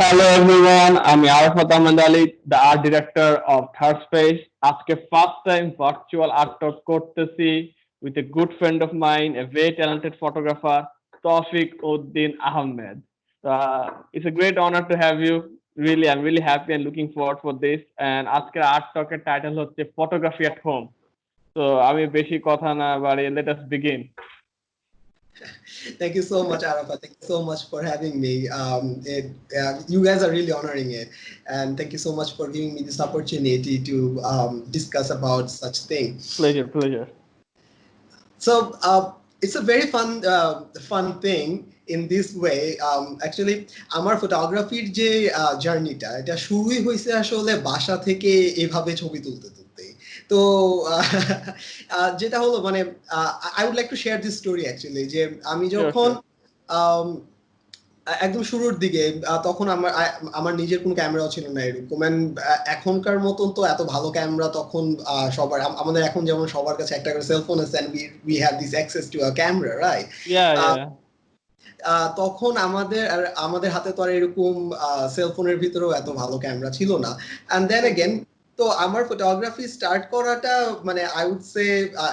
Hello everyone, আমি Arafat Ahmed Ali, the art director of Third Space. আজকে first time virtual art টক করতেছি with a good friend of mine, a very talented photographer, Tawfiq Uddin Ahmed. It's a great honor to have you. Really, I'm really happy and looking forward for this. And আজকের art টকের title হচ্ছে photography at home. So আমি বেশি কথা না বাড়িয়ে let us begin. Thank you so much, Arafat. Thank you so much for having me. You guys are really honoring it, and thank you so much for giving me this opportunity to discuss about such thing. Pleasure. So it's a very fun thing in this way. Actually, আমার ফটোগ্রাফির যে জার্নিটা এটা শুরুই হয়েছে আসলে বাসা থেকে এভাবে ছবি তুলতে তুলতে। তো যেটা হলো মানে I would like to share this story actually যে আমি যখন একদম শুরুর দিকে তখন আমার নিজের কোনো ক্যামেরাও ছিল না এরকম। এখনকার মতন তো এত ভালো ক্যামেরা তখন সবার আমাদের এখন যেমন সবার কাছে একটা করে সেলফোন আছে and we have this access to a camera, right? তখন আমাদের হাতে তো আর এরকম সেলফোনের ভিতরেও এত ভালো ক্যামেরা ছিল না। এন্ড দেন अगेन তো আমার ফটোগ্রাফি স্টার্ট করাটা মানে I would say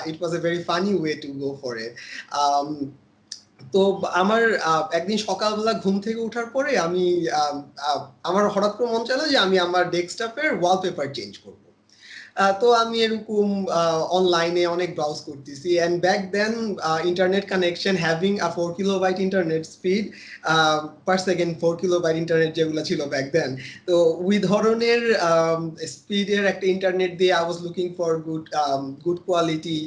it was a very funny way to go for it. তো আমার একদিন সকালবেলা ঘুম থেকে ওঠার পরে আমি আমার হঠাৎ করে মন চাইলো যে আমি আমার ডেস্কটপের ওয়ালপেপার চেঞ্জ করব। তো আমি এরকম অনলাইনে অনেক ব্রাউজ করতেছি and back then internet connection having a 4 kilobyte internet speed per second 4 kilobyte internet যেগুলো ছিল ব্যাক দেন, তো ওই ধরনের স্পিডের একটা ইন্টারনেট দিয়ে I was looking for good quality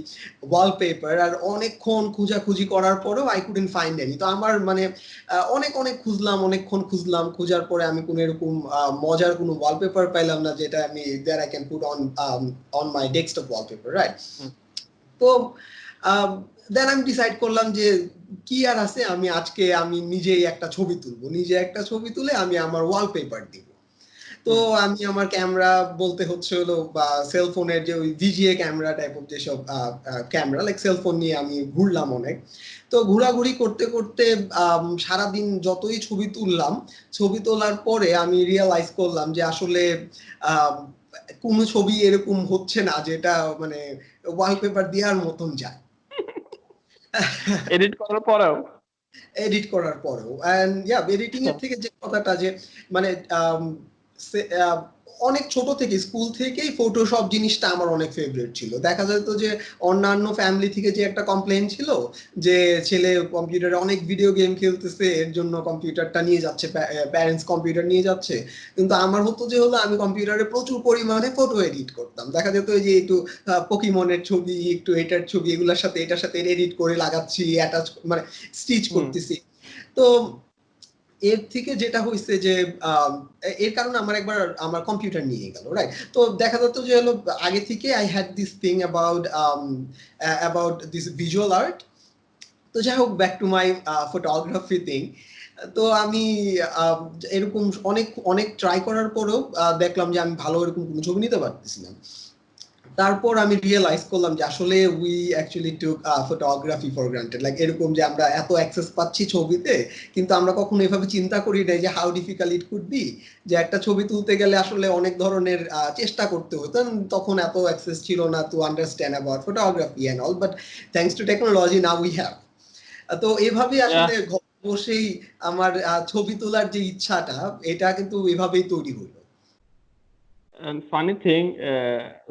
wallpaper. আর অনেকক্ষণ খোঁজাখুঁজি করার পরেও আই কুডন্ট ফাইন্ড এনি। তো আমার মানে অনেক অনেকক্ষণ খুঁজলাম, খোঁজার পরে আমি কোনো এরকম মজার কোনো ওয়ালপেপার পাইলাম না যেটা আমি that I can put on my desktop wallpaper, right? তো দেন আমি ডিসাইড করলাম যে কি আর আছে, আমি নিজেই একটা ছবি তুলবো, একটা ছবি তুলে আমি আমার ওয়ালপেপার দিব। তো আমি আমার ক্যামেরা বলতে হচ্ছে হলো বা সেলফোনের যে ওই ভিজিএ ক্যামেরা টাইপ অফ যেসব ক্যামেরা লাইক সেলফোন নিয়ে আমি ঘুরলাম অনেক। তো ঘোরাঘুরি করতে করতে সারাদিন যতই ছবি তুললাম, ছবি তোলার পরে আমি রিয়েলাইজ করলাম যে আসলে কোনো ছবি এরকম হচ্ছে না যেটা মানে ওয়ালপেপার দেওয়ার মতন যায় এডিট করার পরেও এন্ড ইয়া এডিটিং এর থেকে যে কথাটা যে মানে অনেক ছোট থেকে স্কুল থেকেই ফটোশপ জিনিসটা আমার অনেক ফেভারিট ছিল। দেখা যেত যে অন্যান্য ফ্যামিলি থেকে যে একটা কমপ্লেইন ছিল যে ছেলে কম্পিউটারে অনেক ভিডিও গেম খেলতেছে এর জন্য কম্পিউটারটা নিয়ে যাচ্ছে, প্যারেন্টস কম্পিউটার নিয়ে যাচ্ছে, কিন্তু আমার হতো যে হলো আমি কম্পিউটারে প্রচুর পরিমাণে ফটো এডিট করতাম। দেখা যেত যে একটু পোকিমনের ছবি, একটু এটার ছবি, এগুলোর সাথে এটার সাথে এডিট করে লাগাচ্ছি, অ্যাটাচ মানে স্টিচ করতেছি। তো এর থেকে যেটা হইছে যে এর কারণে আমার কম্পিউটার নিয়ে গেল, রাইট? তো দেখা যেত যে হলো আগে থেকে I had this thing about this visual art. তো যাই হোক, back to my photography thing. তো আমি এরকম অনেক ট্রাই করার পরেও দেখলাম যে আমি ভালো এরকম কোনো ছবি নিতে পারতেছি না। তারপর আমি রিয়েলাইজ করলাম যে আসলে we actually took photography for granted, like এরকম যে আমরা এত অ্যাক্সেস পাচ্ছি ছবিতে, কিন্তু আমরা কখনো এভাবে চিন্তা করি নাই যে how difficult it could be, যে একটা ছবি তুলতে গেলে আসলে অনেক ধরনের চেষ্টা করতে হতো। তখন এত অ্যাক্সেস ছিল না to understand about photography and all, but thanks to technology now we have. তো এভাবেই আসলে ঘরে বসেই আমার ছবি তোলার যে ইচ্ছাটা এটা কিন্তু এভাবেই তৈরি হলো। And funny thing,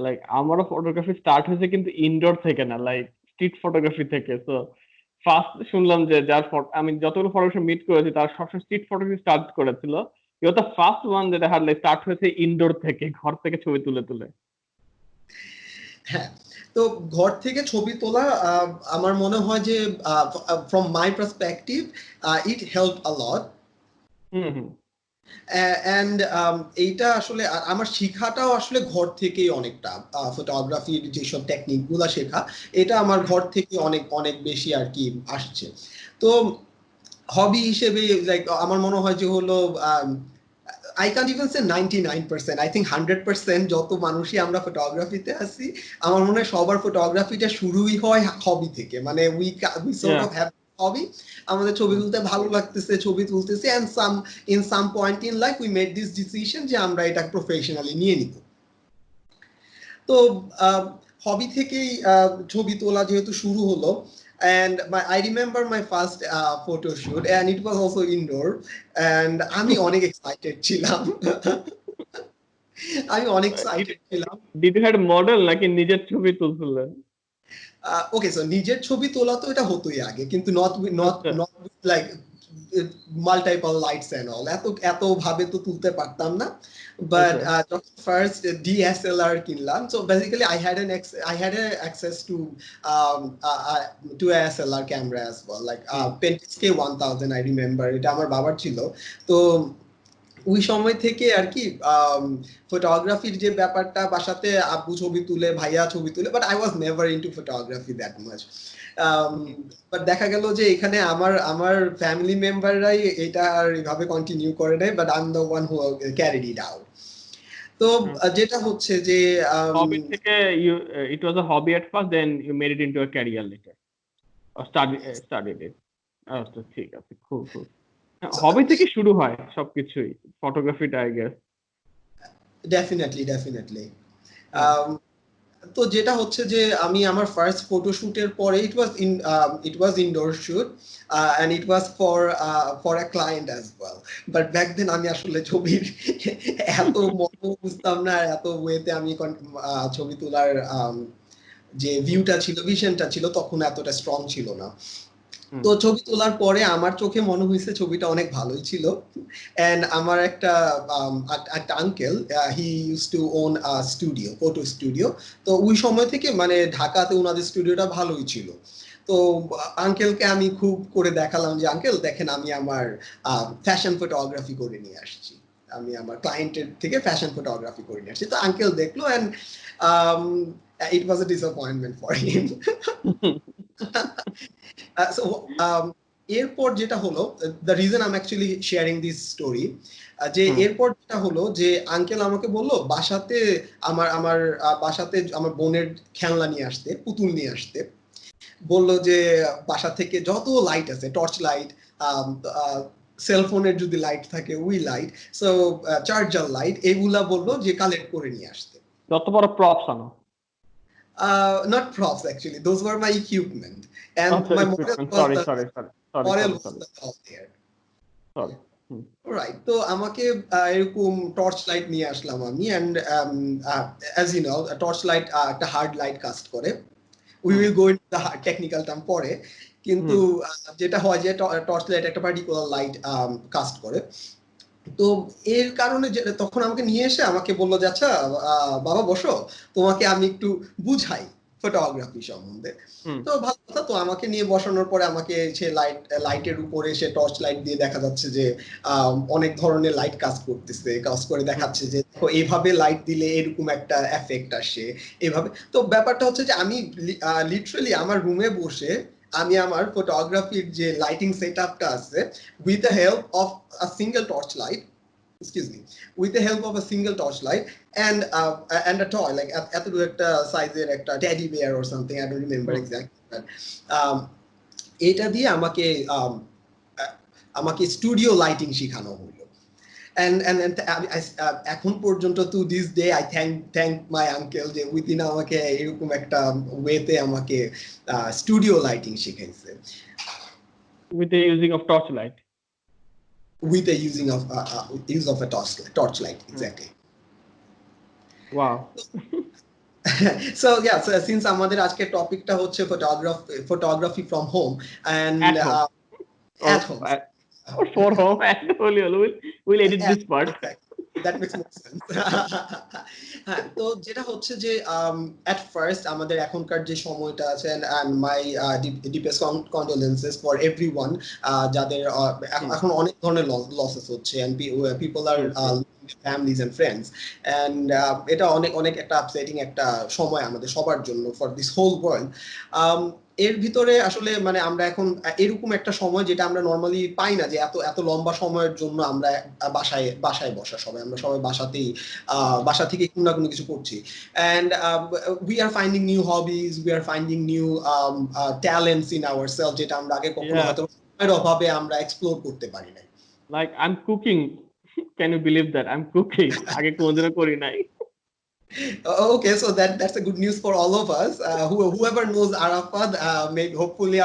like আমারও ফটোগ্রাফি স্টার্ট হয়েছে কিন্তু ইনডোর থেকে না, লাইক স্ট্রিট ফটোগ্রাফি থেকে। সো ফার্স্ট শুনলাম যে আমি যতগুলো ফটোগ্রাফি মিট করেছি তার সবসময় স্ট্রিট ফটোগ্রাফি স্টার্ট করেছিল। ইউ দ্য ফার্স্ট ওয়ান যেটা হার লাইক স্টার্ট হয়েছে ইনডোর থেকে, ঘর থেকে ছবি তুলে তুলে। হ্যাঁ, তো ঘর থেকে ছবি তোলা আমার মনে হয় যে from my perspective it help a lot. And এইটা আসলে আমার শিখাটাও আসলে ঘর থেকেই অনেকটা, ফটোগ্রাফির যেসব টেকনিক গুলা শেখা এটা আমার ঘর থেকে অনেক অনেক বেশি আর কি আসছে। তো হবি হিসেবে লাইক আমার মনে হয় যে হলো I can't even say 99%, I think 100% যত মানুষই আমরা ফটোগ্রাফিতে আছি আমার মনে হয় সবার ফটোগ্রাফিটা শুরুই হয় হবি থেকে। মানে we sort of have হবি, আমাদের ছবি তুলতে ভালো লাগতেছে, ছবি তুলতেছি, and some point in life we made this decision যে আমরা এটা প্রফেশনালি নিয়ে নিব। তো হবি থেকেই ছবি তোলা যেহেতু শুরু হলো, and I remember my first photo shoot, and it was also indoor, and আমি অনেক এক্সাইটেড ছিলাম। আমি অনেক এক্সাইটেড ছিলাম। ডিড ইউ হ্যাড মডেল নাকি নিজের ছবি তুলছিলেন? ওকে, সো নিজের ছবি তোলা তো এটা হতোই আগে, কিন্তু নট আচ্ছা। Like multiple lights and all, এত ভাবে তো তুলতে পারতাম না। বাট যখন ফার্স্ট ডিএসএলআর কিনলাম, so basically I had access to SLR camera as well, like Pentax K1000 I remember, এটা আমার বাবার ছিল। তো ওই সময় থেকে আর কি ফটোগ্রাফির যে ব্যাপারটা, বাসাতে আব্বু ছবি তুলে, ভাইয়া ছবি তুলে, but I was never into photography that much. But দেখা গেল যে এখানে আমার ফ্যামিলি মেম্বাররাই এটা আর এভাবে কন্টিনিউ করে নাই, but I am the one who carried it out. তো যেটা হচ্ছে যে হবি থেকে it was a hobby at first, then you made it into a career later, or studied it. আচ্ছা, ঠিক আছে, খুব হবি থেকে শুরু হয় সবকিছুই, ফটোগ্রাফিটা আই গেস। ডেফিনেটলি। তো যেটা হচ্ছে যে আমি আমার ফার্স্ট ফটোশুটের পরে, it was indoor shoot, and it was for a client as well, but back then আমি আসলে ছবির এত মতো বুঝতাম না, এত ওয়েতে আমি ছবি তোলার যে ভিউটা ছিল, ভিশনটা ছিল, তখন এতটা স্ট্রং ছিল না। তো ছবি তোলার পরে আমার চোখে মনে হয়েছে ছবিটা অনেক ভালোই ছিল, এন্ড আমার একটা uncle, he use to own a studio, photo studio. তো ওই সময় থেকে মানে ঢাকাতে ওনাদের স্টুডিওটা ভালোই ছিল। তো আঙ্কেলকে আমি খুব করে দেখালাম যে আঙ্কেল দেখেন, আমি আমার ফ্যাশন ফটোগ্রাফি করে নিয়ে আসছি, আমি আমার ক্লায়েন্টের থেকে ফ্যাশন ফটোগ্রাফি করে নিয়ে আসছি। তো আঙ্কেল দেখলো, and it was a disappointment for him. So এরপর যেটা হলো, the reason I'm actually sharing this story, যে এরপর যেটা হলো যে আঙ্কেল আমাকে বলল বাসাতে আমার বাসাতে আমার বোনের খেলনা নিয়ে আসতে, পুতুল নিয়ে আসতে বলল, যে বাসা থেকে যত লাইট আছে, টর্চ লাইট, সেলফোনের যদি লাইট থাকে ওই লাইট, সো চার্জার লাইট, এগুলা বললো যে কালেক্ট করে নিয়ে আসতে। যত বড় প্রপস আনো। Not props, actually those were my equipment, and my model was the top there. Sorry. Right, তো আমাকে এরকম টর্চ লাইট নিয়ে আসলাম আমি, and as you know, a torch light একটা হার্ড লাইট কাস্ট করে, we will go into the technical term পরে, কিন্তু যেটা হয় যে টর্চ লাইট একটা পার্টিকুলার লাইট কাস্ট করে। তো এর কারণে তখন আমাকে নিয়ে এসে আমাকে বললো যে আচ্ছা বাবা বসো, তোমাকে আমি একটু বুঝাই ফটোগ্রাফি সম্বন্ধে। তো ভালো কথা, তো আমাকে নিয়ে বসানোর পরে আমাকে সে লাইটের উপরে সে টর্চ লাইট দিয়ে দেখা যাচ্ছে যে অনেক ধরনের লাইট কাজ করতেছে, কাজ করে দেখাচ্ছে যে এইভাবে লাইট দিলে এরকম একটা এফেক্ট আসে এভাবে। তো ব্যাপারটা হচ্ছে যে আমি লিটারালি আমার রুমে বসে আমি আমার ফটোগ্রাফির যে লাইটিং সেটআপটা আছে, with the help of a single torchlight, with the help of a single torchlight and a toy, like এতটুকু একটা সাইজের একটা teddy bear or something, I don't remember exactly, but এটা দিয়ে আমাকে স্টুডিও লাইটিং শেখানো হলো। And এখন পর্যন্ত to this day I thank my uncle যে উইদিন আমাকে এরকম একটা ওয়েতে আমাকে স্টুডিও লাইটিং শিখাইছে, with the using of torchlight. With the use of a torchlight, exactly. Wow. So yeah, so since আমাদের আজকের টপিকটা হচ্ছে photography from home and at home. Or for home, we'll edit this part. That makes more sense. তো যেটা হচ্ছে যে at first আমাদের এখনকার যে সময়টা আছে, and my deepest condolences for everyone যাদের এখন অনেক ধরনের losses হচ্ছে, and people are families and friends. And এটা অনেক অনেক একটা আপসেটিং একটা সময় আমাদের সবার জন্য, ফর দিস হোল ওয়ার্ল্ড। এর ভিতরে আসলে মানে আমরা এখন এরকম একটা সময় যেটা আমরা নর্মালি পাই না, যে এত এত লম্বা সময়ের জন্য আমরা বাসায় বাসায় বসা, সবাই আমরা সবাই বাসাতেই বাসা থেকে কোনো না কোনো কিছু করছি। And we are finding new hobbies, we are finding new talents in our self, যেটা আমরা আগে কখনো হয়তো সময়ের অভাবে আমরা এক্সপ্লোর করতে পারি নাই। Like I'm cooking. Can you believe that? I'm cooking. আগে কোনদিনও করি নাই। Okay, so that's a good news for all of us. Whoever knows Arafat, maybe hopefully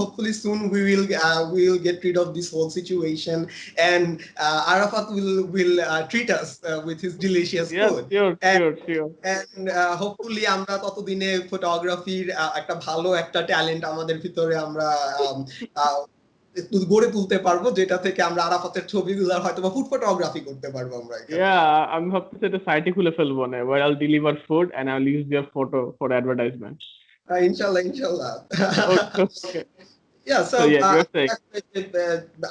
hopefully soon we will get rid of this whole situation, and Arafat will treat us with his delicious food. Sure. And hopefully আমরা ততদিনে ফটোগ্রাফির একটা ভালো একটা talent আমাদের ভিতরে আমরা গড়ে তুলতে পারবো, যেটা থেকে আমরা আরাফাতের ছবিগুলো হয়তো বা ফুড ফটোগ্রাফি করতে পারবো আমরা। আমি ভাবতেছি একটা সাইটে খুলে ফেলবো না, where I'll deliver food and I'll use their photo for advertisement. ইনশাআল্লাহ। Okay.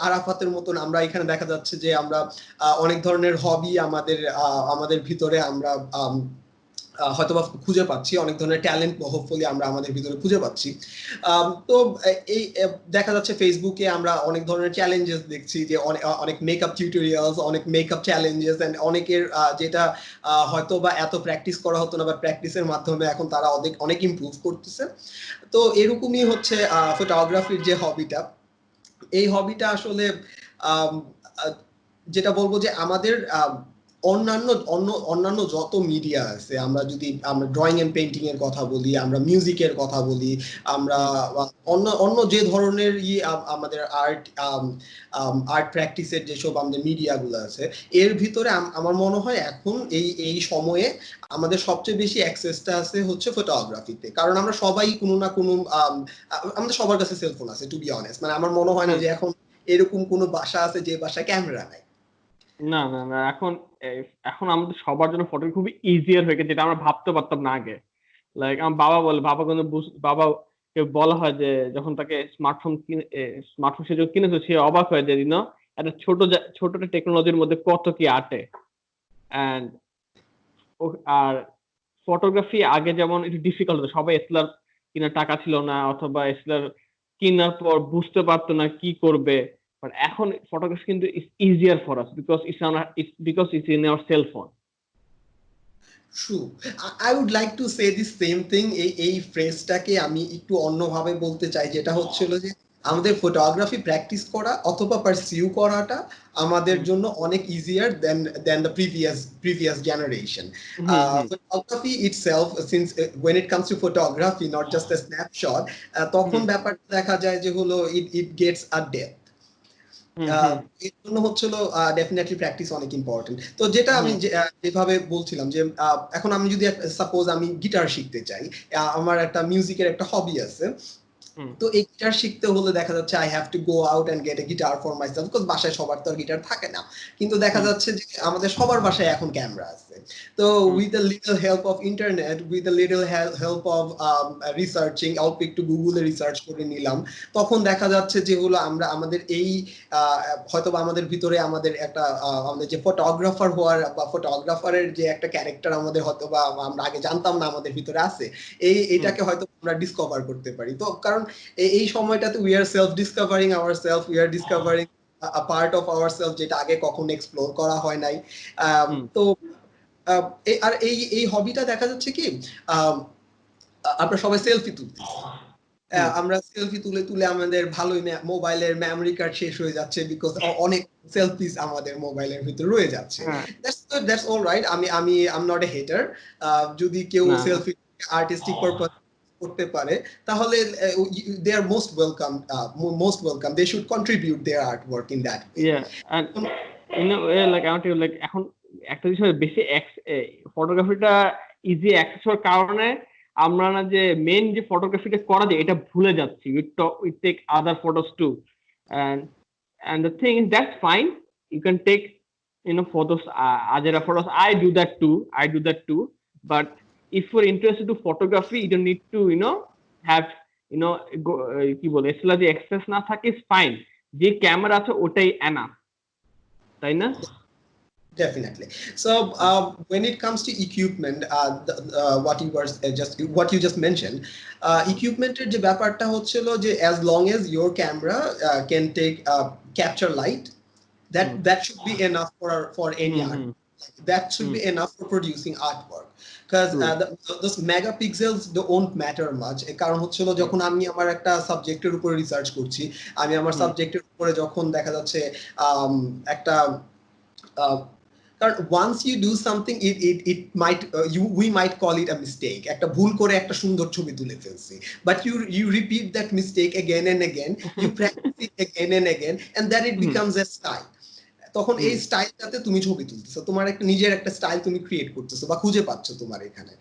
আরাফাতের মতন আমরা এখানে দেখা যাচ্ছে যে আমরা অনেক ধরনের হবি আমাদের ভিতরে আমরা হয়তোবা খুঁজে পাচ্ছি, অনেক ধরনের ট্যালেন্ট হোপফুলি আমরা আমাদের ভিতরে খুঁজে পাচ্ছি। তো এই দেখা যাচ্ছে ফেসবুকে আমরা অনেক ধরনের চ্যালেঞ্জেস দেখছি, যে অনেক মেকআপ টিউটোরিয়ালস, অনেক মেকআপ চ্যালেঞ্জেস, এন্ড অনেকের যেটা হয়তোবা এত প্র্যাকটিস করা হতো না, বা প্র্যাকটিসের মাধ্যমে এখন তারা অনেক ইমপ্রুভ করতেছে। তো এরকমই হচ্ছে ফটোগ্রাফির যে হবিটা, এই হবিটা আসলে যেটা বলবো যে আমাদের অন্যান্য যত মিডিয়া আছে, আমরা ড্রয়িং এন্ড পেইন্টিং এর কথা বলি, আমরা মিউজিকের কথা বলি, আমরা অন্য যে ধরনের আমাদের আর্ট প্র্যাকটিসের যেসব আমাদের মিডিয়াগুলো আছে, এর ভিতরে আমার মনে হয় এখন এই সময়ে আমাদের সবচেয়ে বেশি অ্যাক্সেসটা আছে হচ্ছে ফটোগ্রাফিতে। কারণ আমরা সবাই কোনো না কোনো আমাদের সবার কাছে সেলফোন আছে, টু বি অনেস্ট। মানে আমার মনে হয় না যে এখন এরকম কোনো বাসা আছে যে বাসায় ক্যামেরা নাই। না, এখন আমাদের সবার জন্য ফটো খুবই ইজিয়ার হয়ে গেছে, যেটা আমরা ভাবতে পারতাম না আগে। লাইক আমার বাবা কিন্তু বাবাকে বলা হয় যে যখন তাকে স্মার্টফোন সে যখন কিনেছে, সে অবাক হয় যে একটা ছোট টেকনোলজির মধ্যে কত কি আটে। আর ফটোগ্রাফি আগে যেমন একটু ডিফিকাল্ট হতো, সবাই এসএলআর কেনার টাকা ছিল না, অথবা এসএলআর কেনার পর বুঝতে পারতো না কি করবে। But এখন photography কিন্তু is easier for us because it's in our cell phone. True. I would like to say the same thing. এই ফ্রেজটাকে আমি একটু অন্যভাবে বলতে চাই, যেটা হচ্ছিল যে আমাদের ফটোগ্রাফি প্র্যাকটিস করা অথবা পারসিউ করাটা আমাদের জন্য অনেক easier than the previous generation. Photography itself, since when it comes to photography, not just a snapshot, তখন ব্যাপারটা দেখা যায় যে হলো it gets a depth. এর জন্য হচ্ছিল ডেফিনেটলি প্র্যাকটিস অনেক ইম্পর্টেন্ট। তো যেটা আমি যেভাবে বলছিলাম যে এখন আমি যদি সাপোজ আমি গিটার শিখতে চাই, আমার একটা মিউজিকের একটা হবি আছে, তো এই গিটার শিখতে হলে দেখা যাচ্ছে I have to go out and get a guitar for myself, because বাসায় সবার তো গিটার থাকে না। কিন্তু দেখা যাচ্ছে যে আমাদের সবার বাসায় এখন ক্যামেরা আছে। তো with the little help of internet, with the little help of researching, অল্প একটু গুগলে রিসার্চ করে নিলাম, তখন দেখা যাচ্ছে যে হলো আমরা আমাদের এই হয়তো আমাদের ভিতরে আমাদের একটা আমাদের যে ফটোগ্রাফার হওয়ার বা ফটোগ্রাফারের যে একটা ক্যারেক্টার আমাদের হয়তো বা আমরা আগে জানতাম না আমাদের ভিতরে আছে, এইটাকে হয়তো আমরা ডিসকভার করতে পারি। তো কারণ এই সময়টাতে we are self discovering ourself, we are discovering a part of ourself যেটা আগে কখনো এক্সপ্লোর করা হয় নাই। তো আর এই হবিটা দেখা যাচ্ছে কি আমরা সবাই সেলফি তুলতেছি, আমরা সেলফি তুলে আমাদের ভালোই মোবাইলের মেমরি কার্ড শেষ হয়ে যাচ্ছে, বিকজ অনেক সেলফিস আমাদের মোবাইলের ভিতরে রয়ে যাচ্ছে। That's all right. আমি I am not a hater. যদি কেউ সেলফি আর্টিস্টিক পারপাস করতে পারে তাহলে they are most welcome, they should contribute their artwork in that way. And in a way, like I want to like এখন একটা বিষয় বেশি ফটোগ্রাফিটা ইজি অ্যাক্সেস হওয়ার কারণে আমরা না যে মেইন যে ফটোগ্রাফিটা করা যায় এটা ভুলে যাচ্ছি। we take other photos too, and the thing is that's fine, you can take photos, ajera photos. I do that too, but if you're interested to photography, you don't need to have কি বলে এসলা যে access না থাকে, fine, যে camera আছে ওটাই enough, তাই না? Definitely. So when it comes to equipment, what you just mentioned, equipmenটের যে ব্যাপারটা হচ্ছিল যে as long as your camera can take capture light, that should be enough for any art. That should be enough for producing artwork, because those megapixels don't matter much. কারণ হচ্ছিল যখন আমি আমার একটা সাবজেক্টের উপরে রিসার্চ করছি, আমি আমার সাবজেক্টের উপরে যখন দেখা যাচ্ছে একটা কারণ once you do something it might we might call it a mistake, একটা ভুল করে একটা সুন্দর ছবি তুলে ফেলছি, but you repeat that mistake again and again, you practice it again and again, and then it becomes a style. তখন এই স্টাইলটাতে তুমি ছবি তুলতেছো, তোমার একটা নিজের একটা স্টাইল তুমি ক্রিয়েট করতেছো বা খুঁজে পাচ্ছো তোমার এখানে।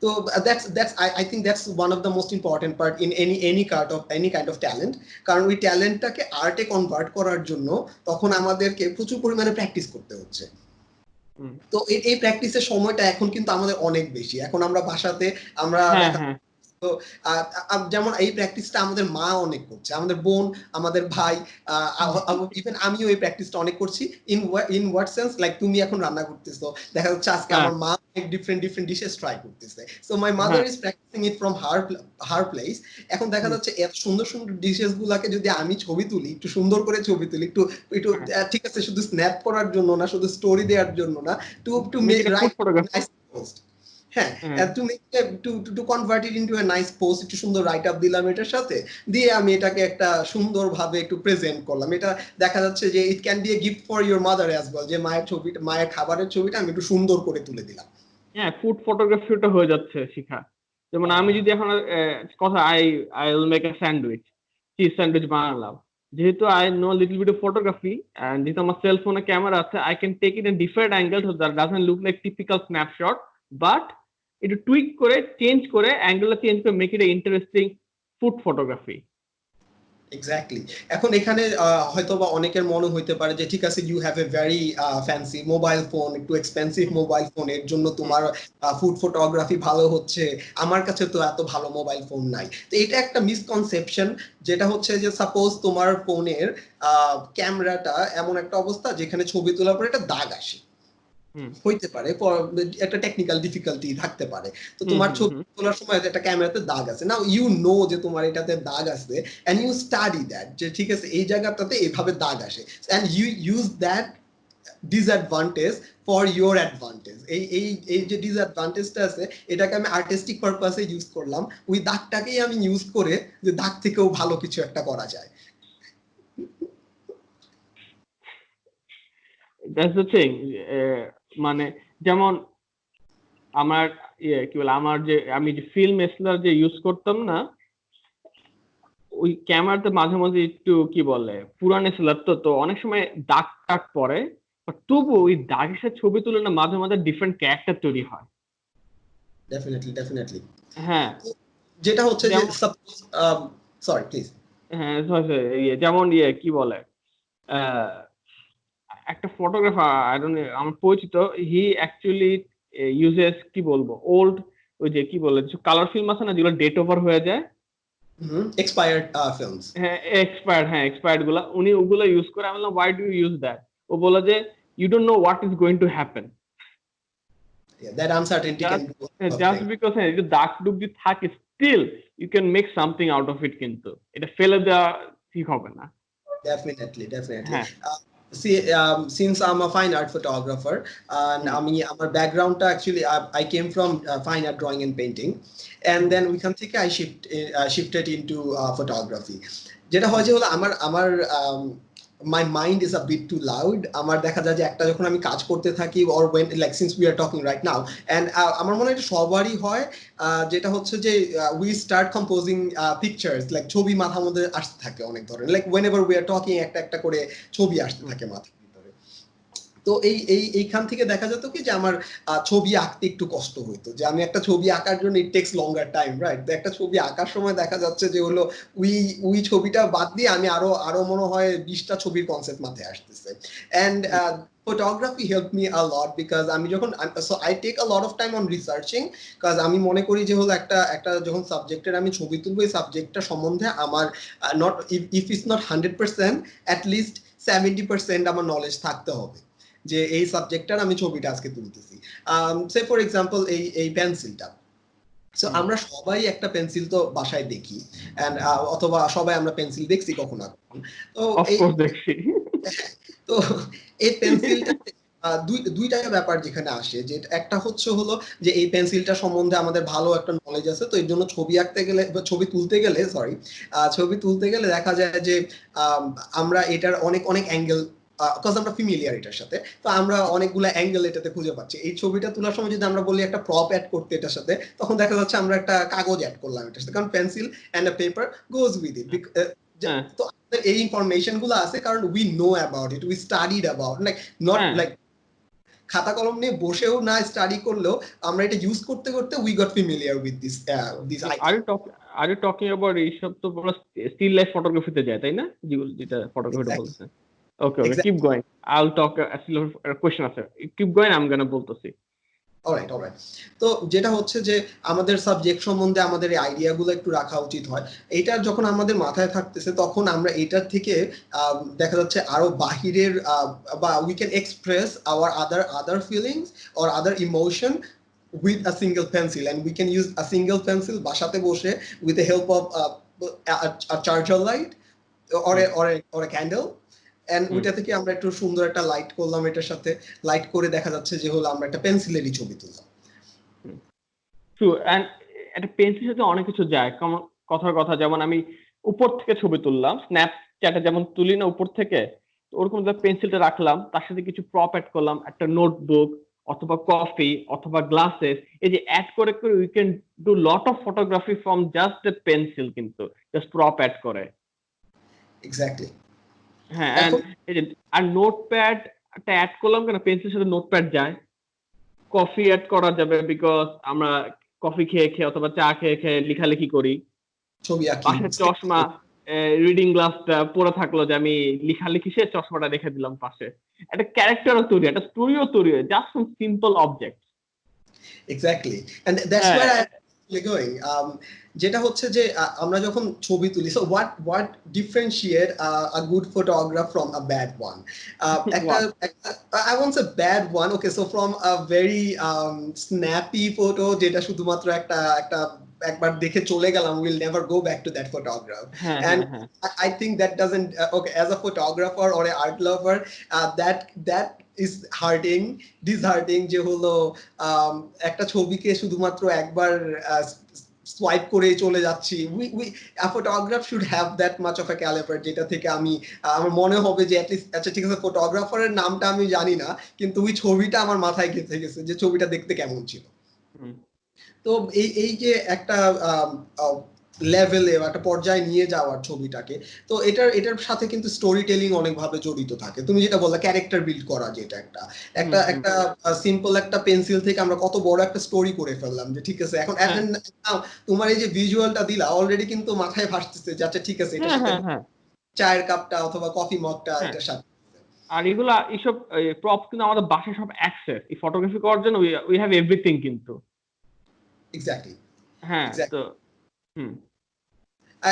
তো that's I think that's one of the most important part in any kind of talent, কারণ ওই ট্যালেন্টটাকে আর্টে কনভার্ট করার জন্য তখন আমাদেরকে প্রচুর পরিমাণে প্র্যাকটিস করতে হচ্ছে। তো এই প্র্যাকটিসের সময়টা এখন কিন্তু আমাদের অনেক বেশি। এখন আমরা বাসাতে আমরা তো যেমন এই প্র্যাকটিসটা আমাদের মা অনেক করছে, আমাদের বোন, আমাদের ভাই, ইভেন আমিও এই প্র্যাকটিসটা অনেক করছি। ইন হোয়াট সেন্স, লাইক তুমি এখন রান্না করতেছো, দেখা যাচ্ছে আজকে আমার মা অনেক ডিফারেন্ট ডিশেস ট্রাই করতেছে, so my mother is practising it from her place. এখন দেখা যাচ্ছে এত সুন্দর সুন্দর ডিশেস গুলাকে যদি আমি ছবি তুলি, একটু সুন্দর করে ছবি তুলি, একটু ঠিক আছে, শুধু স্ন্যাপ করার জন্য না, শুধু স্টোরি দেওয়ার জন্য না, to make right nice post, হ্যাঁ, to convert it into a nice post, একটু সুন্দর রাইট আপ দিলাম এটার সাথে, দিয়ে আমি এটাকে একটা সুন্দর ভাবে একটু প্রেজেন্ট করলাম। এটা দেখা যাচ্ছে যে it can B a gift for your mother as well, যে মায়ের ছবিটা, মায়ের খাবারের ছবিটা আমি একটু সুন্দর করে তুলে দিলাম। হ্যাঁ, ফুড ফটোগ্রাফিটা হয়ে যাচ্ছে শিখা। যেমন আমি যদি এখন কথা I will make a sandwich, cheese sandwich বানালাম, যেহেতু I know little bit of photography and যেহেতু আমার সেল ফোনে ক্যামেরা আছে, I can take it in different angle so that doesn't look like typical snapshot, but একটু টুইক করে change করে অ্যাঙ্গেলটা চেঞ্জ করে make it a interesting food photography. Exactly. এখন এখানে হয়তো বা অনেকের মনে হইতে পারে যে ঠিক আছে, you have a very fancy mobile phone, একটু এক্সপেন্সিভ মোবাইল ফোন, এর জন্য তোমার ফুড ফটোগ্রাফি ভালো হচ্ছে, আমার কাছে তো এত ভালো মোবাইল ফোন নাই। তো এটা একটা মিসকনসেপশন, যেটা হচ্ছে যে সাপোজ তোমার ফোনের ক্যামেরাটা এমন একটা অবস্থা যেখানে ছবি তোলার পরে একটা দাগ আসে, হইতে পারে একটা টেকনিক্যাল ডিফিকাল্টি থাকতে পারে, তো তোমার ছবি তোলার সময় একটা ক্যামেরাতে দাগ আছে, নাও ইউ নো যে তোমার এটাতে দাগ আছে, এন্ড ইউ স্টাডি দ্যাট, যে ঠিক আছে এই জায়গাটাতে এইভাবে দাগ আসে, and you use that disadvantage for your advantage. এই যে ডিসঅ্যাডভান্টেজটা আছে, এটাকে আমি আর্টিস্টিক পারপাসে ইউজ করলাম, ওই দাগটাকেই আমি ইউজ করে যে দাগ থেকেও ভালো কিছু একটা করা যায়। That's the thing. মানে যেমন আমার কি বলে, আমার যে আমি যে ফিল্ম এসলার যে ইউজ করতাম না, ওই ক্যামেরাতে মাঝে মাঝে একটু কি বলে পুরান এসলার, তো অনেক সময় দাগ টাগ পড়ে, তবু ওই দাগের সাথে ছবি তুলে না মাঝে মাঝে ডিফারেন্ট ক্যারেক্টার তৈরি হয়। ডেফিনেটলি। হ্যাঁ, যেটা হচ্ছে যে সরি প্লিজ। হ্যাঁ, যেমন কি বলে, একটা ফটোগ্রাফার আই ডোন্ট নো, আমার পরিচিত, হি অ্যাকচুয়ালি ইউজেস কি বলবো ওল্ড, ওই যে কি বলে কালার ফিল্ম আছে না যেগুলো ডেট ওভার হয়ে যায়, এক্সপায়ার্ড ফিল্মস, হ্যাঁ এক্সপায়ার্ড গুলা, উনি ওগুলো ইউজ করে। আমি বললাম why do you use that? ও বলে যে you don't know what is going to happen, that uncertainty can do just because যদি দাগ ডুব যদি থাকে, still you can make something out of it, কিন্তু এটা ফেলে দেওয়া ঠিক হবে না। Definitely. See, since I'm a fine art photographer, and our background actually I came from fine art drawing and painting, and then we can think I shifted into photography. যেটা হয় যে হলো আমার my mind is a bit too loud. আমার দেখা যায় যে একটা যখন আমি কাজ করতে থাকি, or when like since we are talking right now, and আমার মনে হয় সবারই হয়, যেটা হচ্ছে যে we start composing pictures, like ছবি মাথার মধ্যে আসতে থাকে অনেক ধরনের, like whenever we are talking একটা করে ছবি আসতে থাকে মাথার ভিতরে। তো এইখান থেকে দেখা যেত কি যে আমার ছবি আঁকতে একটু কষ্ট হইতো, যে আমি একটা ছবি আঁকার জন্য it takes longer time, right? তো একটা ছবি আঁকার সময় দেখা যাচ্ছে যে হলো ওই ছবিটা বাদ দিয়ে আমি আরো মনে হয় 20টা ছবির কনসেপ্ট মাথায় আসতেছে। And photography helped me a lot because so I take a lot of time on researching, because আমি মনে করি যে হলো একটা যখন সাবজেক্টের আমি ছবি তুলবো, এই সাবজেক্টটা সম্বন্ধে আমার not if it's not 100%, at least 70% আমার নলেজ থাকতে হবে, যে এই সাবজেক্টটার আমি ছবিটা আজকে তুলতেছি। সে ফর এক্সাম্পল এই পেন্সিলটা, সো আমরা সবাই একটা পেন্সিল তো বাসায় দেখি, অথবা সবাই আমরা পেন্সিল দেখছি কখনো না কখনো। তো দেখছি। তো এই পেন্সিলটা দুইটা ব্যাপার যেখানে আসে, যে একটা হলো যে এই পেন্সিলটা সম্বন্ধে আমাদের ভালো একটা নলেজ আছে, তো এর জন্য ছবি আঁকতে গেলে বা ছবি তুলতে গেলে দেখা যায় যে আমরা এটার অনেক অ্যাঙ্গেল, কজ আমরা ফ্যামিলিয়ার এটার সাথে, তো আমরা অনেকগুলো অ্যাঙ্গেল এটাতে খুঁজে পাচ্ছি। এই ছবিটা তোলার সময় যদি আমরা বলি একটা প্রপ অ্যাড করতে এটার সাথে, তখন দেখা যাচ্ছে আমরা একটা কাগজ অ্যাড করলাম এটার সাথে, কারণ pencil and a paper goes with it. তো এই ইনফরমেশন গুলো আছে কারণ we know about it, we studied about, like not like খাতা কলম নিয়ে বসেও না স্টাডি করলেও আমরা এটা ইউজ করতে করতে we got familiar with this are you talking about এইসব তো পুরো স্টিল লাইফ ফটোগ্রাফিতে যায়, তাই না? যেটা ফটোগ্রাফিটা বলছেন। Okay, keep going, I will talk still question আছে, keep going, I am gonna বলতেছি। অলরাইট। তো যেটা হচ্ছে যে আমাদের সাবজেক্ট সম্বন্ধে আমাদের এই আইডিয়াগুলো একটু রাখা উচিত হয়। এটা যখন আমাদের মাথায় থাকতেছে তখন আমরা এটার থেকে দেখা যাচ্ছে আরো বাহিরের বা we can express hour other feelings or other emotion with a single pencil, and we can use a single pencil বাসাতে বসে with the help of a charger light or a candle, and ওইটা থেকে আমরা একটু সুন্দর একটা light করলাম, এটার সাথে লাইট করে দেখা যাচ্ছে যে হলো আমরা একটা পেন্সিলেরই ছবি তুললাম। ট্রু, এন্ড একটা পেন্সিলের সাথে অনেক কিছু যায়। কথার কথা, যেমন আমি উপর থেকে ছবি তুললাম, স্ন্যাপচ্যাটে যেমন তুলি না উপর থেকে, ওরকম পেন্সিলটা রাখলাম, তার সাথে কিছু প্রপ অ্যাড করলাম, একটা নোটবুক অথবা কফি অথবা গ্লাসেস, এই যে অ্যাড করে করে we can do lot of photography from just a pencil, কিন্তু জাস্ট প্রপ অ্যাড করে। এক্স্যাক্টলি। হ্যাঁ, এই যে আর নোটপ্যাড একটা অ্যাড করলাম কেন, পেন্সিলের সাথে নোটপ্যাড যায়। কফি অ্যাড করা যাবে, বিকজ আমরা কফি খেয়ে খেয়ে অথবা চা খেয়ে খেয়ে লেখালেখি করি। ছবি আঁকি, পাশে চশমা, রিডিং গ্লাসটা পড়ে থাকলো যে আমি লেখালেখি শেষে চশমাটা রেখে দিলাম পাশে। একটা ক্যারেক্টারও তৈরি, একটা স্টোরিও তৈরি হয়, just some simple object. Exactly, and that's where I am going. যেটা হচ্ছে যে আমরা যখন ছবি তুলি, so what differentiate a good photograph from a bad one. I won't say bad one, okay, so from a very snappy photo যেটা শুধুমাত্র একটা একবার দেখে চলে গেলাম, we'll never go back to that photograph, and I think that doesn't okay, as a photographer or an art lover, that is disheartening যে হলো একটা ছবিকে শুধুমাত্র একবার সোয়াইপ করে চলে যাচ্ছি। a photograph should have that much of a caliber, যেটা থেকে আমার মনে হবে যে at least আচ্ছা ঠিক আছে, ফটোগ্রাফারের নামটা আমি জানি না, কিন্তু ওই ছবিটা আমার মাথায় গেঁথে গেছে যে ছবিটা দেখতে কেমন ছিল। তো এই যে একটা লেভেলে একটা পর্যায়ে নিয়ে যাওয়ার ছবিটাকে, তো এটার সাথে কিন্তু স্টোরি টেলিং অনেকভাবে জড়িত থাকে। তুমি যেটা বললা ক্যারেক্টার বিল্ড করা, যেটা একটা সিম্পল একটা পেন্সিল থেকে আমরা কত বড় একটা স্টোরি করে ফেললাম, যে ঠিক আছে এখন তোমার এই যে ভিজুয়ালটা দিলা অলরেডি কিন্তু মাথায় ভাসতেছে যে আচ্ছা ঠিক আছে এটার সাথে চায়ের কাপটা অথবা কফি মগটা এটার সাথে। আর এইসব প্রপস কিন্তু আমাদের বাসায় সব অ্যাক্সেস, এই ফটোগ্রাফি করার জন্য উই হ্যাভ এভরিথিং কিন্তু। এক্স্যাক্টলি। হ্যাঁ, তো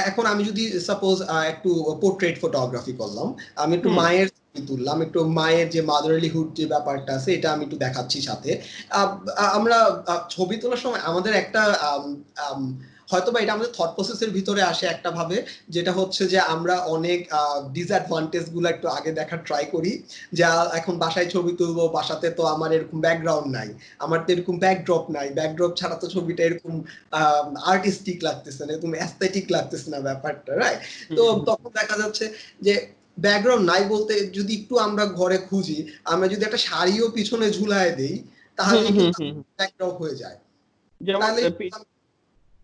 এখন আমি যদি সাপোজ একটু পোর্ট্রেট ফটোগ্রাফি করলাম, আমি একটু মায়ের ছবি তুললাম, একটু মায়ের যে মাদারলিহুড যে ব্যাপারটা আছে এটা আমি একটু দেখাচ্ছি সাথে। আমরা ছবি তোলার সময় আমাদের একটা হয়তোবা এটা আমাদের থট প্রসেসের ভিতরে আসে একটা ভাবে, যেটা হচ্ছে যে আমরা অনেক ডিসঅ্যাডভান্টেজ গুলো একটু আগে দেখার ট্রাই করি। যা এখন বাসায় ছবি তুলবো, বাসাতে তো আমার এরকম ব্যাকগ্রাউন্ড নাই, আমার তো এরকম ব্যাকড্রপ নাই, ব্যাকড্রপ ছাড়া তো ছবিটা এরকম আর্টিস্টিক লাগতেছে না, এরকম অ্যাস্থেটিক লাগতেছে না ব্যাপারটা, রাইট? তো তখন দেখা যাচ্ছে যে ব্যাকগ্রাউন্ড নাই বলতে যদি একটু আমরা ঘরে খুঁজি, আমরা যদি একটা শাড়িও পিছনে ঝুলায় দেই তাহলে কিন্তু ব্যাকড্রপ হয়ে যায়।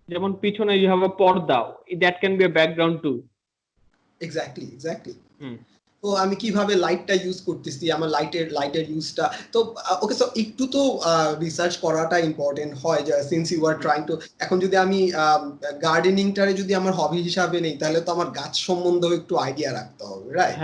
যেমন পিছনে ইউ হ্যাভ আ পর্দা, that can be a background too. Exactly. তো আমি কিভাবে লাইটটা ইউজ করতেছি, আমার লাইটের ইউজটা, তো ওকে, সো একটু তো রিসার্চ করাটা ইম্পর্টেন্ট হয়, যে since you are trying to, এখন যদি আমি গার্ডেনিংটারে যদি আমার হবি হিসাবে নেই, তাহলে তো আমার গাছ সম্বন্ধেও একটু আইডিয়া রাখতে হবে, রাইট?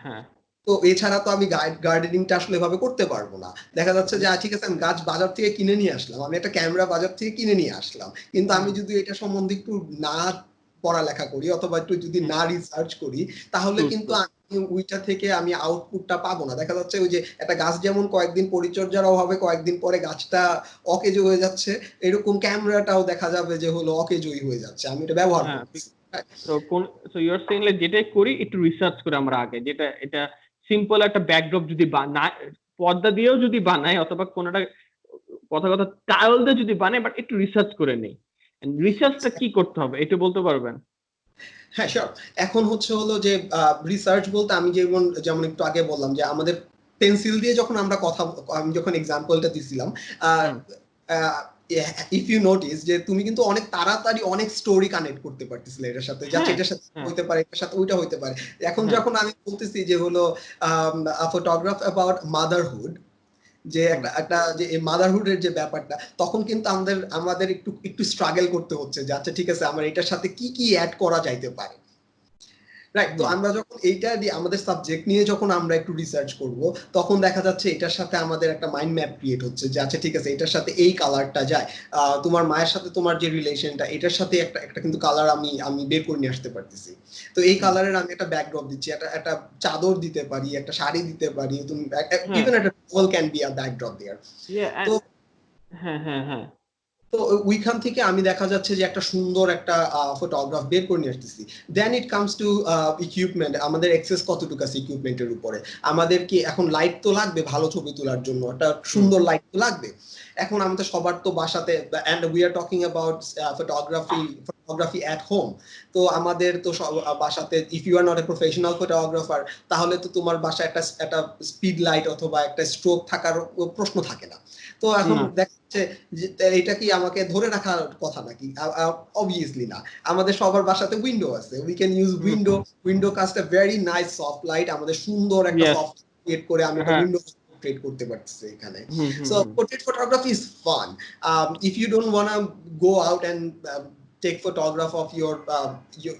হ্যাঁ। তো এছাড়া তো আমি গার্ডেনিংটা আসলে এভাবে করতে পারবো না। দেখা যাচ্ছে যে ঠিক আছে আমি গাছ বাজার থেকে কিনে নিয়ে আসলাম, আমি একটা ক্যামেরা বাজার থেকে কিনে নিয়ে আসলাম, কিন্তু আমি যদি এটা সম্বন্ধে একটু না পড়ালেখা করি অথবা একটু যদি না রিসার্চ করি তাহলে কিন্তু আমি ওইটা থেকে আমি আউটপুটটা পাবো না। দেখা যাচ্ছে ওই যে একটা গাছ যেমন কয়েকদিন পরিচর্যার অভাবে কয়েকদিন পরে গাছটা অকেজো হয়ে যাচ্ছে, এরকম ক্যামেরাটাও দেখা যাবে যে হলো অকেজোই হয়ে যাচ্ছে, আমি এটা ব্যবহার করতেছি। So you are saying like যেটাই করি একটু রিসার্চ করে আমরা আগে, যেটা এটা সিম্পল একটা ব্যাকড্রপ যদি পর্দা দিয়েও যদি বানাই অথবা কোনটা কথা টাইল দিয়ে যদি বানাই, বাট একটু রিসার্চ করে নেই। রিসার্চটা কি করতে হবে একটু বলতে পারবেন? হ্যাঁ শিওর। এখন হলো যে রিসার্চ বলতে আমি যেমন একটু আগে বললাম যে আমাদের পেন্সিল দিয়ে যখন আমরা আমি যখন এক্সাম্পলটা দিছিলাম, ইফ ইউ নোটিস যে তুমি কিন্তু অনেক তাড়াতাড়ি অনেক স্টোরি কানেক্ট করতে পারতেছিলে এটার সাথে, যাচ্ছে এটার সাথে হইতে পারে, এটার সাথে ওইটা হইতে পারে। এখন যখন আমি বলতেছি যে হলো ফটোগ্রাফ অ্যাবাউট মাদারহুড, যে একটা যে মাদারহুডের যে ব্যাপারটা, তখন কিন্তু আমাদের একটু স্ট্রাগল করতে হচ্ছে যে আচ্ছা ঠিক আছে আমার এটার সাথে কি কি অ্যাড করা যাইতে পারে, রাইট? তো আমরা যখন এইটা দিয়ে আমাদের সাবজেক্ট নিয়ে যখন আমরা একটু রিসার্চ করব, তখন দেখা যাচ্ছে এটার সাথে আমাদের একটা মাইন্ড ম্যাপ ক্রিয়েট হচ্ছে যে আচ্ছা ঠিক আছে এটার সাথে এই কালারটা যায়, তোমার মায়ের সাথে তোমার যে রিলেশনটা এটার সাথে একটা কিন্তু কালার আমি বের করে নিয়ে আসতে পারতেছি। তো এই কালারের আমি একটা ব্যাকড্রপ দিচ্ছি, একটা চাদর দিতে পারি, একটা শাড়ি দিতে পারি, তুমি ইভেন একটা ওয়াল ক্যান বি আ ব্যাকড্রপ দেয়ার। তো তো ওইখান থেকে আমি দেখা যাচ্ছে যে একটা সুন্দর একটা ফটোগ্রাফ বের করে নিয়ে আসতেছি। দেন ইট কামস টু ইকুইপমেন্ট, আমাদের এক্সেস কতটুকু আছে ইকুইপমেন্টের উপরে। আমাদের কি এখন লাইট তো লাগবে ভালো ছবি তোলার জন্য, একটা সুন্দর লাইট তো লাগবে। এখন আমাদের সবার তো বাসাতে, and we are talking about photography at home, তো আমাদের তো বাসাতে if you are not a professional photographer তাহলে তো তোমার বাসায় একটা স্পিড লাইট অথবা একটা স্ট্রোক থাকার প্রশ্ন থাকে না। তো এখন দেখা যাচ্ছে যে এটা কি আমাকে ধরে রাখার কথা নাকি? অবভিয়াসলি না। আমাদের সবার বাসাতে উইন্ডো আছে, we can use window cast a very nice soft light, আমাদের সুন্দর একটা সফট ক্রিয়েট করে আমি একটা উইন্ডো ক্রিয়েট করতে পারতেছি এখানে। So portrait photography is fun. If you don't wanna go out and take photograph of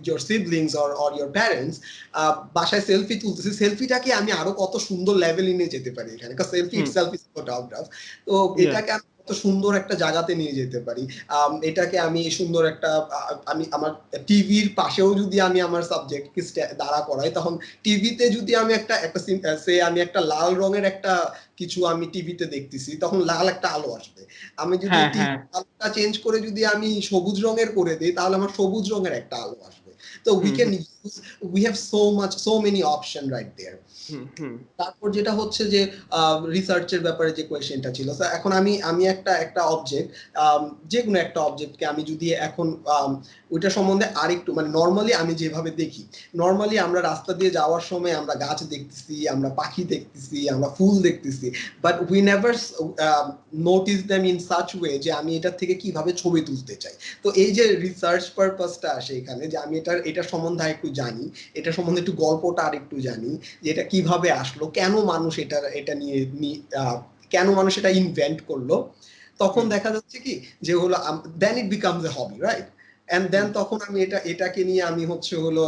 your siblings or your parents, বাসায় সেলফি তুলতেছি, সেলফিটাকে আমি আরো কত সুন্দর লেভেলে নিয়ে যেতে পারি এখানে, কারণ সেলফি ইটসেলফ ইজ ফটোগ্রাফ। তো এটাকে আমি কত সুন্দর একটা জায়গাতে নিয়ে যেতে পারি। এটাকে আমি সুন্দর একটা আমি আমার টিভির পাশেও যদি আমি আমার সাবজেক্টকে দাঁড়া করাই, তখন টিভিতে যদি আমি আমি একটা লাল রঙের একটা কিছু আমি টিভিতে দেখতেছি, তখন লাল একটা আলো আসবে। আমি যদি আলোটা চেঞ্জ করে যদি আমি সবুজ রঙের করে দিই, তাহলে আমার সবুজ রঙের একটা আলো আসবে। তো we have so many option right there. তারপর যেটা হচ্ছে যে রিসার্চের ব্যাপারে যে কোয়েশ্চেনটা ছিল, এখন আমি একটা অবজেক্ট, যে কোনো একটা অবজেক্টকে আমি যদি এখন ওইটা সম্বন্ধে আরেকটু মানে নরমালি আমি যেভাবে দেখি, নরমালি আমরা রাস্তা দিয়ে যাওয়ার সময় আমরা গাছ দেখতেছি, আমরা পাখি দেখতেছি, আমরা ফুল দেখতেছি, but we never notice them in such way যে আমি এটা থেকে কিভাবে ছবি তুলতে চাই। তো এই যে রিসার্চ পারপাসটা আসে এখানে, যে আমি এটা সম্বন্ধে একটু জানি, এটা সম্বন্ধে একটু গল্পটা আর একটু জানি, যে এটা কিভাবে আসলো, কেন মানুষ এটা নিয়ে কেন মানুষ এটা ইনভেন্ট করলো, তখন দেখা যাচ্ছে কি যে হলো then it becomes a hobby, right? And then তখন আমি এটাকে নিয়ে আমি হলো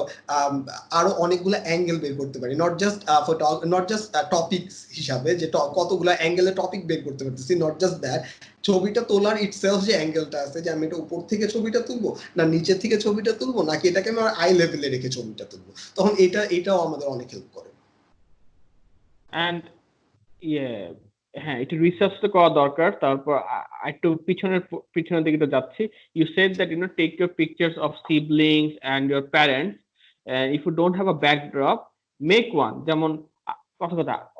আরো অনেকগুলো অ্যাঙ্গেল বের করতে পারি, নট জাস্ট টপিকস হিসাবে যে কতগুলো অ্যাঙ্গেলে টপিক বের করতে পারতেছি, নট জাস্ট দ্যাট, ছবিটা তোলার ইটসেলফ যে অ্যাঙ্গেলটা আছে, যে আমি এটা উপর থেকে ছবিটা তুলবো না নিচের থেকে ছবিটা তুলবো, নাকি এটাকে আমি আই লেভেলে রেখে ছবিটা তুলবো, তখন এটাও আমাদের অনেক হেল্প করে। এন্ড হ্যাঁ, একটু রিসার্চ তো করা দরকার। তারপর একটু পিছনের দিকে তো যাচ্ছি। You said that take your pictures of siblings and your parents, if you don't have a backdrop make one. যেমন কথা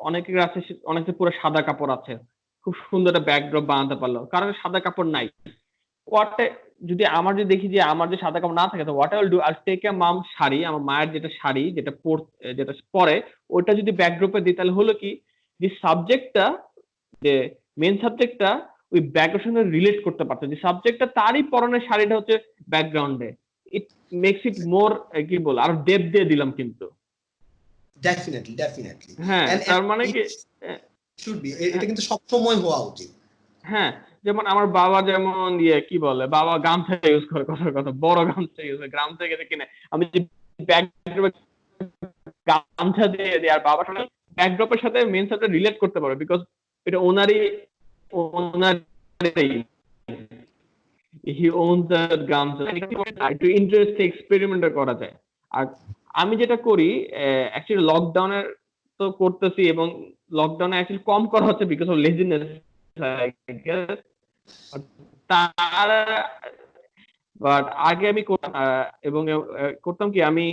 অনেকের আছে, অনেকের পুরো সাদা কাপড় আছে, খুব সুন্দর একটা ব্যাকড্রপ বানাতে পারলো, কারণ সাদা কাপড় নাই। যদি দেখি যে আমার যে সাদা কাপড় না থাকে, তো what I will do, I take a mum sari, আমার মায়ের যেটা শাড়ি যেটা পরে ওটা যদি ব্যাকড্রপে দিই, তাহলে হলো কি যে সাবজেক্টটা, যে মেন সাবজেক্টটা ওই ব্যাকগ্রাউন্ডের সঙ্গে রিলেট করতে পারতো, যে সাবজেক্টটা তারই পরনের শাড়িটা হচ্ছে ব্যাকগ্রাউন্ডে, ইট মেক্স ইট মোর কি বল আর ডেপথ দিয়ে দিলাম কিন্তু। ডেফিনেটলি হ্যাঁ, তার মানে কি শুড বি, এটা কিন্তু সবসময় হওয়া উচিত। হ্যাঁ, যেমন আমার বাবা যেমন কি বলে, বাবা গামছা ইউজ করে, কথা বড় গামছা ইউজ করে, গ্রাম থেকে কিনে, আমি যে গামছা দিয়ে দিই, আর বাবা ব্যাকড্রপের সাথে মেন সাবজেক্ট রিলেট করতে পারবে, বিকজ এটা ওনারই হি ওনস দ্য গ্রাম একটু ইন্টারেস্ট এক্সপেরিমেন্ট করা যায়। আর আমি যেটা করি অ্যাকচুয়ালি লকডাউনের তো করতেছি, এবং লকডাউনে অ্যাকচুয়ালি কম করা হচ্ছে বিকজ অফ লেজিনেস। তার বাট আগে আমি করতাম, এবং করতাম কি, আমি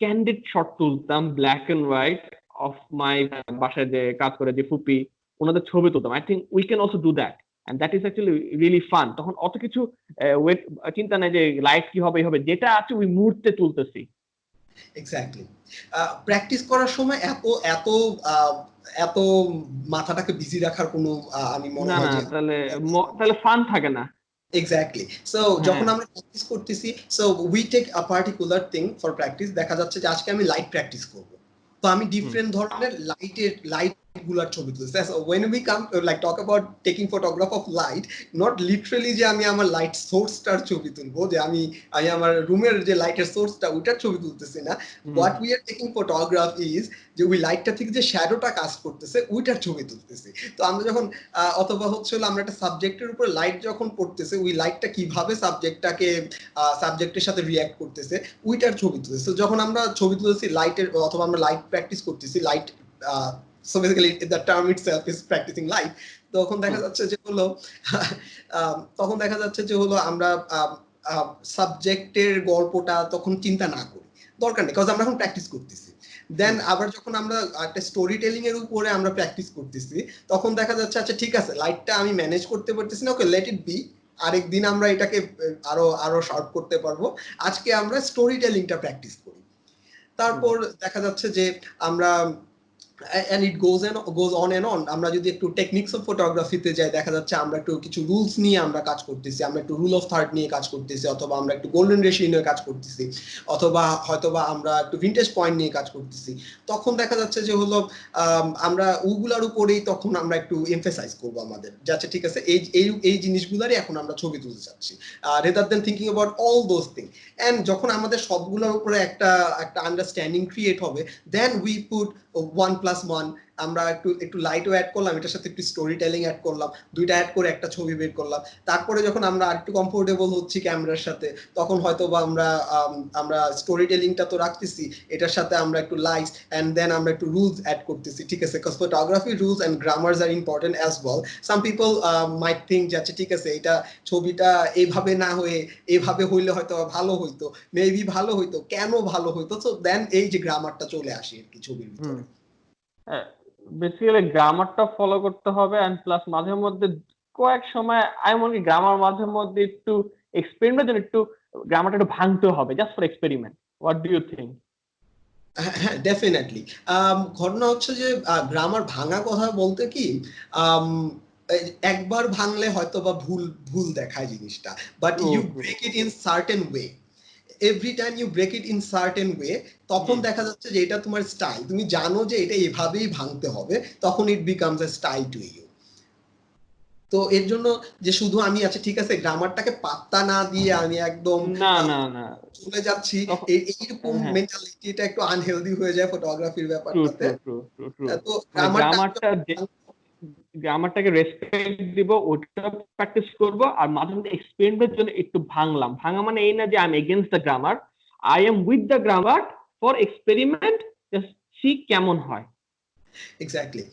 ক্যান্ডিড শট তুলতাম black and white of my বাসায় যে কাজ করে যে ফুপি, ওনাদের ছবি তুলতাম। I think we can also do that, and that is actually really fun. তখন অত কিছু ওয়েট চিন্তা নেই যে লাইট কি হবে, হবে যেটা আছে ওই মুহূর্তে তুলতেছি। এক্স্যাক্টলি। প্র্যাকটিস করার সময় এত এত এত মাথাটাকে বিজি রাখার কোনো আমি মনে না হয় না, যে তাহলে ফান থাকে না। এক্স্যাক্টলি। সো যখন আমরা প্র্যাকটিস করতেছি, so we take a particular thing for practice. দেখা যাচ্ছে যে আজকে আমি লাইট প্র্যাকটিস করব, তো আমি ডিফারেন্ট ধরনের লাইট গুলার ছবি তুলছি। when we come like talk about taking photograph of light, not literally যে আমি আমার লাইট সোর্সটার ছবি তুলবো, যে আমি আমার রুমের যে লাইটের সোর্সটা ওটার ছবি তুলতেছি না। what we are taking photograph is যে ওই লাইটটা থেকে যে শ্যাডোটা কাস্ট করতেছে ওইটার ছবি তুলতেছি। তো আমরা যখন অথবা হচ্ছে আমরা একটা সাবজেক্টের উপর লাইট যখন পড়তেছে, ওই লাইটটা কিভাবে সাবজেক্টের সাথে রিঅ্যাক্ট করতেছে ওইটার ছবি তুলতেছে। তো যখন আমরা ছবি তুলতেছি লাইটের, অথবা আমরা লাইট প্র্যাকটিস করতেছি, light so basically the term itself is practicing light, তখন দেখা যাচ্ছে যে হলো আমরা সাবজেক্টের গল্পটা তখন চিন্তা না করি, দরকার নেই, কারণ আমরা এখন প্র্যাকটিস করতেছি। দেন আবার যখন আমরা একটা স্টোরি টেলিং এর উপরে আমরা প্র্যাকটিস করতেছি, তখন দেখা যাচ্ছে আচ্ছা ঠিক আছে, লাইটটা আমি ম্যানেজ করতে পারতেছি না, ওকে লেট ইট বি, আরেকদিন আমরা এটাকে আরো শার্প করতে পারবো, আজকে আমরা স্টোরি টেলিংটা প্র্যাকটিস করি। তারপর দেখা যাচ্ছে যে আমরা and it goes on and on, আমরা যদি একটু টেকনিক্স অফ ফটোগ্রাফিতে যাই, দেখা যাচ্ছে আমরা একটু কিছু রুলস নিয়ে আমরা কাজ করতেছি, আমরা একটু রুল অফ থার্ড নিয়ে কাজ করতেছি, অথবা আমরা একটু গোল্ডেন রেশিও নিয়ে কাজ করতেছি, অথবা হয়তোবা আমরা একটু ভিন্টেজ পয়েন্ট নিয়ে কাজ করতেছি। তখন দেখা যাচ্ছে যে হলো আমরা ওগুলার উপরেই তখন আমরা একটু এমফেসাইজ করবো আমাদের, যাচ্ছে ঠিক আছে এই জিনিসগুলারই এখন আমরা ছবি তুলতে চাচ্ছি, rather than thinking about all those thing. And যখন আমাদের সবগুলোর উপরে একটা আন্ডারস্ট্যান্ডিং ক্রিয়েট হবে, দেন উই পুট 1+1, আমরা একটু লাইটও অ্যাড করলাম, এটার সাথে একটু স্টোরি টেলিং অ্যাড করলাম, দুইটা অ্যাড করে একটা ছবি বের করলাম। তারপরে যখন আমরা আরেকটু কমফোর্টেবল হচ্ছি ক্যামেরার সাথে, তখন হয়তো বা আমরা স্টোরি টেলিংটা তো রাখতেছি, এটার সাথে আমরা একটু লাইটস এন্ড দেন আমরা একটু রুলস অ্যাড করতেছি, ঠিক আছে, cause photography rules and grammars are important as well. Some people might think যাচ্ছে ঠিক আছে, এটা ছবিটা এইভাবে না হয়ে এভাবে হইলে হয়তো ভালো হইতো, মেবি ভালো হইতো, কেন ভালো হইতো, সো দেন এই যে গ্রামারটা চলে আসে আর কি ছবির ভিতরে। বেসিক্যালি গ্রামারটা ফলো করতে হবে, এন্ড প্লাস মাঝে মধ্যে কয়েক সময় আমি মনে করি গ্রামার মাঝে মধ্যে একটু এক্সপেরিমেন্টের জন্য একটু গ্রামারটা একটু ভাঙতে হবে, just for experiment. What do you think? হ্যাঁ, ডেফিনেটলি। ঘটনা হচ্ছে যে গ্রামার ভাঙা কথা বলতে কি, একবার ভাঙলে হয়তো বা ভুল দেখায় জিনিসটা, but you break it in certain way. Every time you break it in certain way, তখন দেখা যাচ্ছে যে এটা তোমার স্টাইল, তুমি জানো যে এটা এভাবেই ভাঙতে হবে, তখন it becomes a style to you. তো এর জন্য যে শুধু আমি আচ্ছা ঠিক আছে গ্রামারটাকে পাত্তা না দিয়ে আমি একদম না চলে যাচ্ছি, এইরকম মেন্টালিটিটা একটু আনহেলদি হয়ে যায় ফটোগ্রাফির ব্যাপারটাতে। তো গ্রামারটাকে রেসপেক্ট দিব, ওটা প্র্যাকটিস করব, আর মাঝে মধ্যে এক্সপেরিমেন্টের জন্য একটু ভাঙা মানে এই না যে I M against the grammar, I am with the grammar for experiment, just see কেমন হয়। এক্স্যাক্টলি।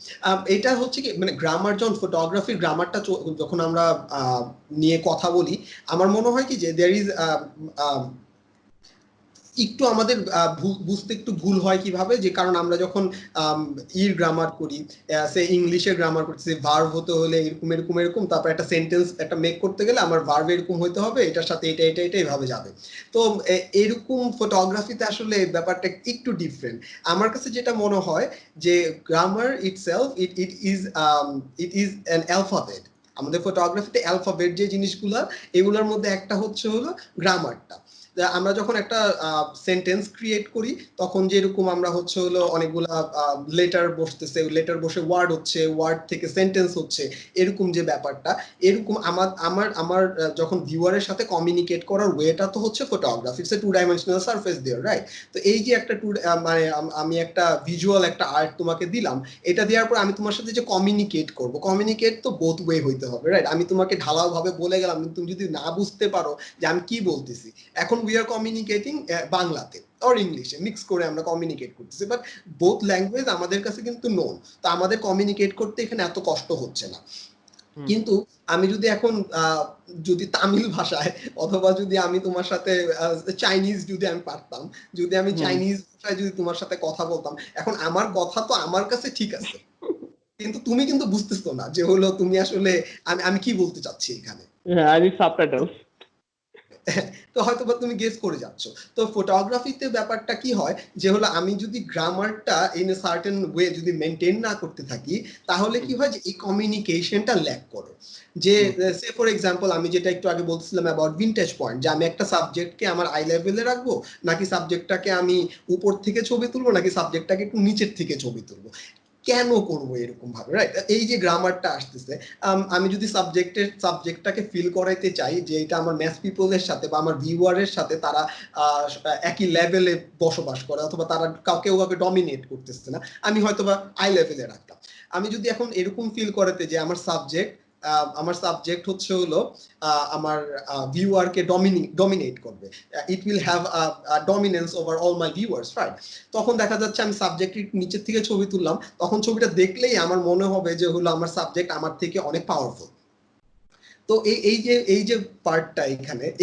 এটা হচ্ছে কি, মানে গ্রামার, যখন ফটোগ্রাফির গ্রামারটা যখন আমরা নিয়ে কথা বলি, আমার মনে হয় কি যে দেয়ার ইজ একটু আমাদের বুঝতে একটু ভুল হয় কিভাবে, যে কারণ আমরা যখন গ্রামার করি, সে ইংলিশের গ্রামার করতেছি, ভার্ব হতে হলে এরকম, তারপর একটা সেন্টেন্স একটা মেক করতে গেলে আমার ভার্ব এরকম হইতে হবে, এটার সাথে এটা এইভাবে যাবে। তো এরকম ফটোগ্রাফিতে আসলে ব্যাপারটা একটু ডিফারেন্ট। আমার কাছে যেটা মনে হয় যে grammar itself it is an alphabet. আমাদের ফটোগ্রাফিতে অ্যালফাবেট যে জিনিসগুলো, এগুলোর মধ্যে একটা হচ্ছে হলো গ্রামারটা। আমরা যখন একটা সেন্টেন্স ক্রিয়েট করি তখন যেরকম আমরা হচ্ছে হলো অনেকগুলা লেটার বসতেছে, লেটার বসে ওয়ার্ড হচ্ছে, ওয়ার্ড থেকে সেন্টেন্স হচ্ছে, এরকম যে ব্যাপারটা, এরকম আমার আমার আমার যখন ভিউয়ারের সাথে কমিউনিকেট করার ওয়েটা তো হচ্ছে photography, it's a two dimensional surface there, right? তো এই যে একটা মানে আমি একটা ভিজুয়াল একটা আর্ট তোমাকে দিলাম, এটা দেওয়ার পর আমি তোমার সাথে যে কমিউনিকেট করব, কমিউনিকেট তো বোথ ওয়ে হইতে হবে, রাইট? আমি তোমাকে ঢালাও ভাবে বলে গেলাম, তুমি যদি না বুঝতে পারো যে আমি কি বলতেছি, এখন উই আর কমিউনিকেটিং বাংলাতে অর ইংলিশে মিক্স করে আমরা কমিউনিকেট করতেছি, বাট বোথ ল্যাঙ্গুয়েজ আমাদের কাছে কিন্তু নোন, তো আমাদের কমিউনিকেট করতে এখানে এত কষ্ট হচ্ছে না। কিন্তু আমি যদি এখন যদি তামিল ভাষায় অথবা যদি আমি তোমার সাথে চাইনিজ যদি আমি পারতাম, যদি আমি চাইনিজ ভাষায় যদি তোমার সাথে কথা বলতাম, এখন আমার কথা তো আমার কাছে ঠিক আছে, কিন্তু তুমি কিন্তু বুঝতেছো না যে হলো তুমি আসলে আমি কি বলতে চাচ্ছি এখানে। I need subtitles. তো হয়তো বা তুমি গেস করে যাচ্ছ। তো ফটোগ্রাফিতে ব্যাপারটা কি হয় যে হলো আমি যদি গ্রামারটা ইন এ সার্টেন ওয়ে যদি মেনটেন না করতে থাকি, তাহলে কি হয় যে এই কমিউনিকেশনটা ল্যাক করে। যে সে ফর এক্সাম্পল আমি যেটা একটু আগে বলছিলাম অ্যাবাউট ভিনটেজ পয়েন্ট, যে আমি একটা সাবজেক্টকে আমার আই লেভেলে রাখবো, নাকি সাবজেক্টটাকে আমি উপর থেকে ছবি তুলবো, নাকি সাবজেক্টটাকে একটু নিচের থেকে ছবি তুলবো, কেন করবো এরকম ভাবে, রাইট? এই যে গ্রামারটা আসতেছে, আমি যদি সাবজেক্টটাকে ফিল করাইতে চাই যে এটা আমার ম্যাথ পিপলের সাথে বা আমার ভিউয়ারের সাথে তারা একই লেভেলে বসবাস করে, অথবা তারা কাউকে ডমিনেট করতেছে না, আমি হয়তোবা আই লেভেলে রাখতাম। আমি যদি এখন এরকম ফিল করাতে যে আমার সাবজেক্ট হচ্ছে হলো আমার ভিউয়ারকে ডমিনেট করবে, it will have dominance over all my viewers, right? তখন দেখা যাচ্ছে আমি সাবজেক্টের নিচের থেকে ছবি তুললাম, তখন ছবিটা দেখলেই আমার মনে হবে যে হলো আমার সাবজেক্ট আমার থেকে অনেক পাওয়ারফুল। তো এই যে পার্টটা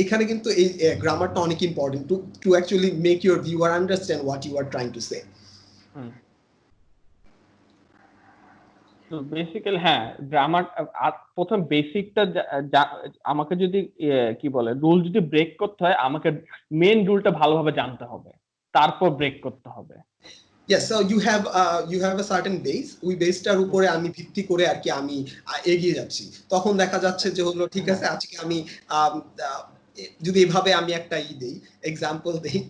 এখানে কিন্তু এই গ্রামারটা অনেক important to actually make your viewer understand what you are trying to say. তো বেসিক্যালি হ্যাঁ, গ্রামার প্রথম বেসিকটা আমাকে যদি কি বলে রুল যদি ব্রেক করতে হয়, আমাকে মেন রুলটা ভালোভাবে জানতে হবে, তারপর ব্রেক করতে হবে। Yes, so you have a certain base, ওই বেসটার উপরে আমি ভিত্তি করে আর কি আমি এগিয়ে যাচ্ছি। তখন দেখা যাচ্ছে যে হলো ঠিক আছে, আজকে আমি যদি এভাবে আমি একটা দেই, এক্সাম্পল দেই,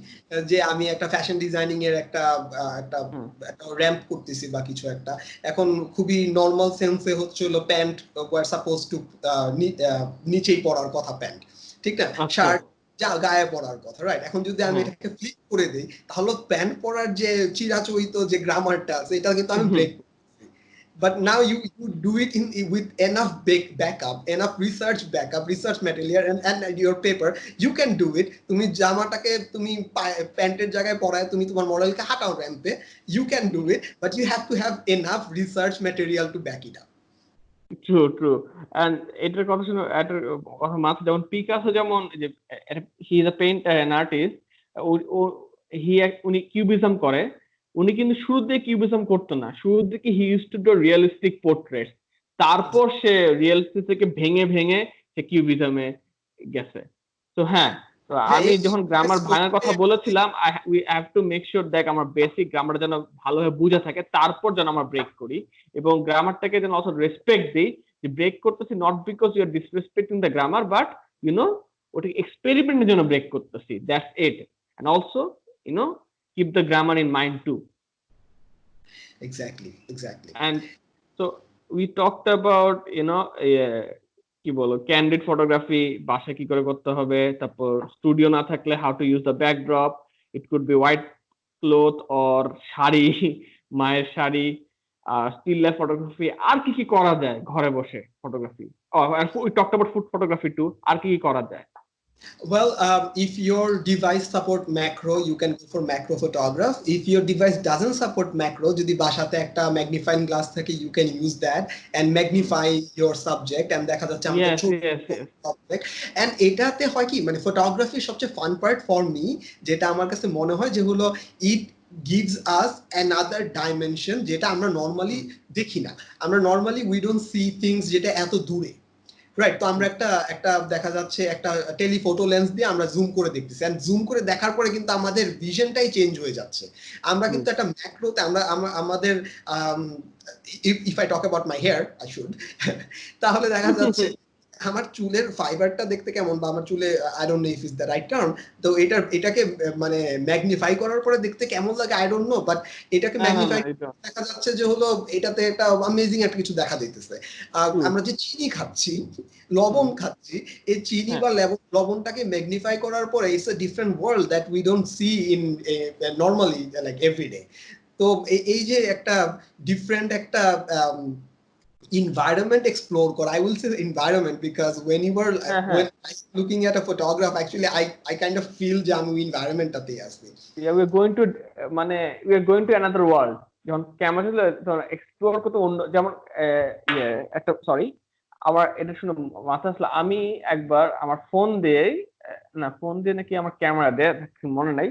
যে আমি একটা ফ্যাশন ডিজাইনিং এর একটা র্যাম্প করতেছি বা কিছু একটা, এখন খুবই নর্মাল সেন্সে হচ্ছে হলো প্যান্ট ওয়ার সাপোজ টু নিচেই পরার কথা, প্যান্ট, ঠিক না, শার্ট গায়ে পড়ার কথা, রাইট? এখন যদি আমি এটাকে ফ্লিপ করে দেই, তাহলে প্যান্ট পরার যে চিরাচরিত যে গ্রামারটা আছে এটা কিন্তু আমি ব্রেক করতেছি। But now you do it with enough enough research material and your paper, you can do it. তুমি জামাটাকে তুমি প্যান্টের জায়গায় পরায় তুমি তোমার মডেলকে হাঁটাও র্যাম্পে, you can do it, but you have to have enough research material to back it up. True and এটার কথা শুনে এটার কথা মাথায়, যেমন পিকাসো, যেমন যে he is a painter and artist, উনি কিউবিজম করে, উনি কিন্তু শুরুর দিকে কিউবিজম করতো না, শুরুর দিকে হি use to do realistic portrait, তারপর সে রিয়েলিস্টিক থেকে ভেঙে ভেঙে সে কিউবিজমে গেছে। তো হ্যাঁ, তো আমি যখন গ্রামার ভাঙার কথা বলেছিলাম, we have to make sure that আমার বেসিক গ্রামার যেন ভালোভাবে বুঝা থাকে, তারপর যেন আমরা ব্রেক করি, এবং গ্রামারটাকে যেন অলসো রেসপেক্ট দিই, যে ব্রেক করতেছি not because you are disrespecting the grammar, but ওটাকে এক্সপেরিমেন্টের জন্য ব্রেক করতেছি, that's it. And also keep the grammar in mind too. Exactly. And so we talked about কি বলো ক্যান্ডিড ফটোগ্রাফি বাসায় কি করে করতে হবে, তারপর স্টুডিও না থাকলে how to use the backdrop, it could be white cloth or sari, মায়ের শাড়ি, স্টিল লাইফ ফটোগ্রাফি, আর কি কি করা যায় ঘরে বসে photography, we talked about food photography too, আর কি কি করা যায়? Well, if your device support macro, you can go for macro photograph. If your device doesn't support macro, যদি বাসাতে একটা magnifying glass থাকে, you can use that and magnify your subject, and দেখা যাচ্ছে আমাদের subject, and এটাতে হয় কি, মানে ফটোগ্রাফির সবচেয়ে ফান পার্ট ফর মি যেটা আমার কাছে মনে হয় যে হলো it gives us another dimension যেটা আমরা নরমালি দেখি না। আমরা normally we don't see things যেটা এত দূরে, রাইট? তো আমরা একটা দেখা যাচ্ছে একটা টেলিফটো লেন্স দিয়ে আমরা জুম করে দেখতেছি, এন্ড জুম করে দেখার পরে কিন্তু আমাদের ভিশনটাই চেঞ্জ হয়ে যাচ্ছে। আমরা কিন্তু একটা ম্যাক্রোতে আমাদের if I talk about my hair I should, তাহলে দেখা যাচ্ছে আমার চুলের ফাইবারটা দেখতে কেমন, বা আমার চুলে I don't know if is the right term, তো এটাকে মানে ম্যাগনিফাই করার পরে দেখতে কেমন লাগে আই ডোন্ট নো, বাট এটাকে ম্যাগনিফাই দেখা যাচ্ছে যে হলো এটাতে একটা অ্যামেজিং একটা কিছু দেখা দিতেছে। আমরা যে চিনি খাচ্ছি, লবণ খাচ্ছি, এই চিনি বা লবণটাকে ম্যাগনিফাই করার পরে it's a different world that we don't see in normally like everyday. তো এই যে একটা ডিফারেন্ট একটা environment explore kora, I will say environment, because when when I looking at a photograph, actually I kind of feel যে আমি environment টাতে আছি। Yeah, we are going to মানে we are going to another world। যখন camera explore করতে অন্য, যেমন একটা সরি আমার এটা শুনে মাথা আসলে, আমি একবার আমার ফোন দিয়ে নাকি আমার ক্যামেরা দিয়ে মনে নাই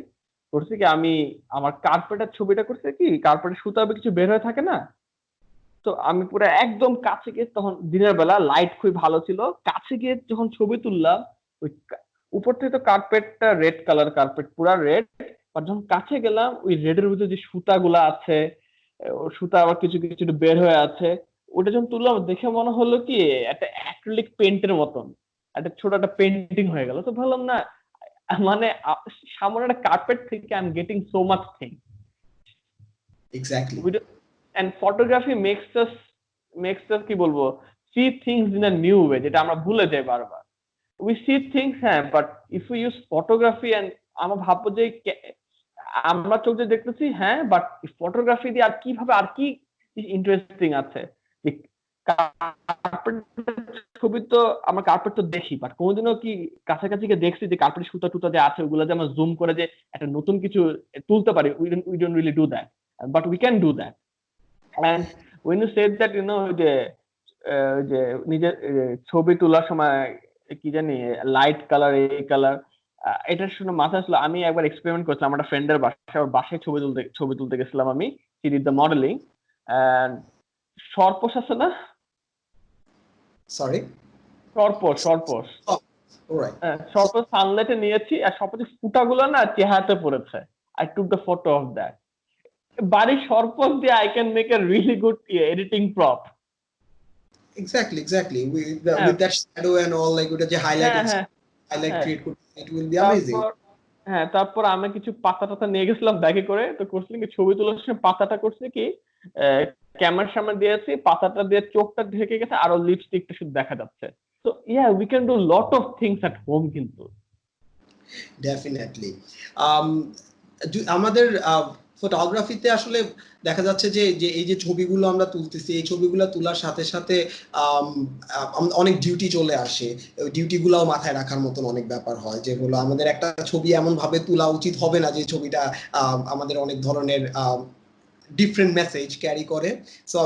করছি কি, আমি আমার কার্পেটের ছবিটা করছি কি, কার্পেটের সুতা কিছু বের হয়ে থাকে না, তো আমি পুরো একদম কাছে গিয়ে, তখন দিনের বেলা লাইট খুবই ভালো ছিল, কাছে গিয়ে যখন ছবি তুললাম, ওই উপর থেকে তো কার্পেটটা রেড কালার, কার্পেট পুরা রেড, আর যখন কাছে গেলাম ওই রেডের ভিতরে যে সুতাগুলা আছে, ও সুতা আবার কিছু কিছু বের হয়ে আছে, ওটা যখন তুললাম দেখে মনে হলো কি একটা অ্যাক্রিলিক পেন্টের মতন একটা ছোট একটা পেন্টিং হয়ে গেল। তো ভাবলাম না, মানে সামনে একটা কার্পেট থেকে I am getting so much thing. Exactly. And photography makes us কি বলবো, see things in a new way, যেটা আমরা ভুলে যাই বারবার। we see things, হ্যাঁ, but if we use photography, and আমরা ভাববো যে আমরা চোখ দিয়ে দেখতেছি, হ্যাঁ, বাট ফটোগ্রাফি দিয়ে আর কিভাবে আর কি ইন্টারেস্টিং আছে। ছবি তো আমরা কার্পেট তো দেখি, বাট কোনোদিনও কি কাছাকাছি গিয়ে দেখছি যে কার্পেট সুতা টুতা যে আছে ওগুলো যে আমরা জুম করে যে একটা নতুন কিছু তুলতে পারি, we don't really do that, but we can do that. And when you said that, যে নিজের ছবি তোলার সময় কি জানি লাইট কালার, এই কালার, এটা শুনে মাথা আসলো, আমি একবার এক্সপেরিমেন্ট করছিলাম আমার ফ্রেন্ডের বাসায় ছবি তুলতে গেছিলাম আমি, she did the modeling, and সর্পস আছে না, সরি, সর্পস অলরাইট, সর্পস সানলাইটে নিয়েছি, আর সর্পসের ফুটাগুলো না চেহারাতে পড়েছে, I took the photo of that. বাড়ির সর্পস দিয়ে I can make a really good editing prop. Exactly with that shadow and all, like ওটা যে highlight create করতে, it will be amazing. হ্যাঁ, তারপর আমি কিছু পাতা নিয়ে গেছিলাম ব্যাগে করে, তো করছিলাম কি ছবি তোলার সময় পাতাটা করছে কি ক্যামেরার সামনে দিয়েছি, পাতাটা দিয়ে চোখটা ঢেকে গেছে, আর লিপস্টিকটা শুধু দেখা যাচ্ছে। তো we can do lot of things at home কিন্তু। ডেফিনেটলি আমাদের ফটোগ্রাফিতে আসলে দেখা যাচ্ছে যে এই যে ছবিগুলো আমরা তুলতেছি, এই ছবিগুলো তোলার সাথে সাথে অনেক ডিউটি চলে আসে। ওই ডিউটিগুলোও মাথায় রাখার মতন অনেক ব্যাপার হয়, যেগুলো আমাদের একটা ছবি এমন ভাবে তোলা উচিত হবে না যে ছবিটা আমাদের অনেক ধরনের ডিফারেন্ট মেসেজ ক্যারি করে। So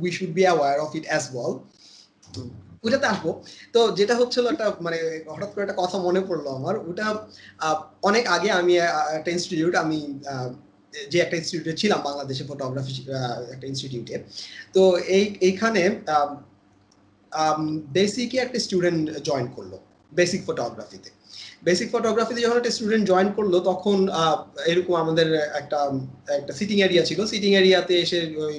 we should be aware of it as well. ওটাতে আসবো। তো যেটা হচ্ছিল একটা মানে হঠাৎ করে একটা কথা মনে পড়লো আমার, ওটা অনেক আগে আমি একটা ইনস্টিটিউট, আমি যে একটা ইনস্টিটিউটে ছিলাম বাংলাদেশে, ফটোগ্রাফি একটা ইনস্টিটিউটে। তো এইখানে বেসিকে একটা স্টুডেন্ট জয়েন করলো বেসিক ফটোগ্রাফিতে। যখন একটা স্টুডেন্ট জয়েন করলো, তখন এরকম আমাদের একটা সিটিং এরিয়া ছিল। সিটিং এরিয়াতে এসে ওই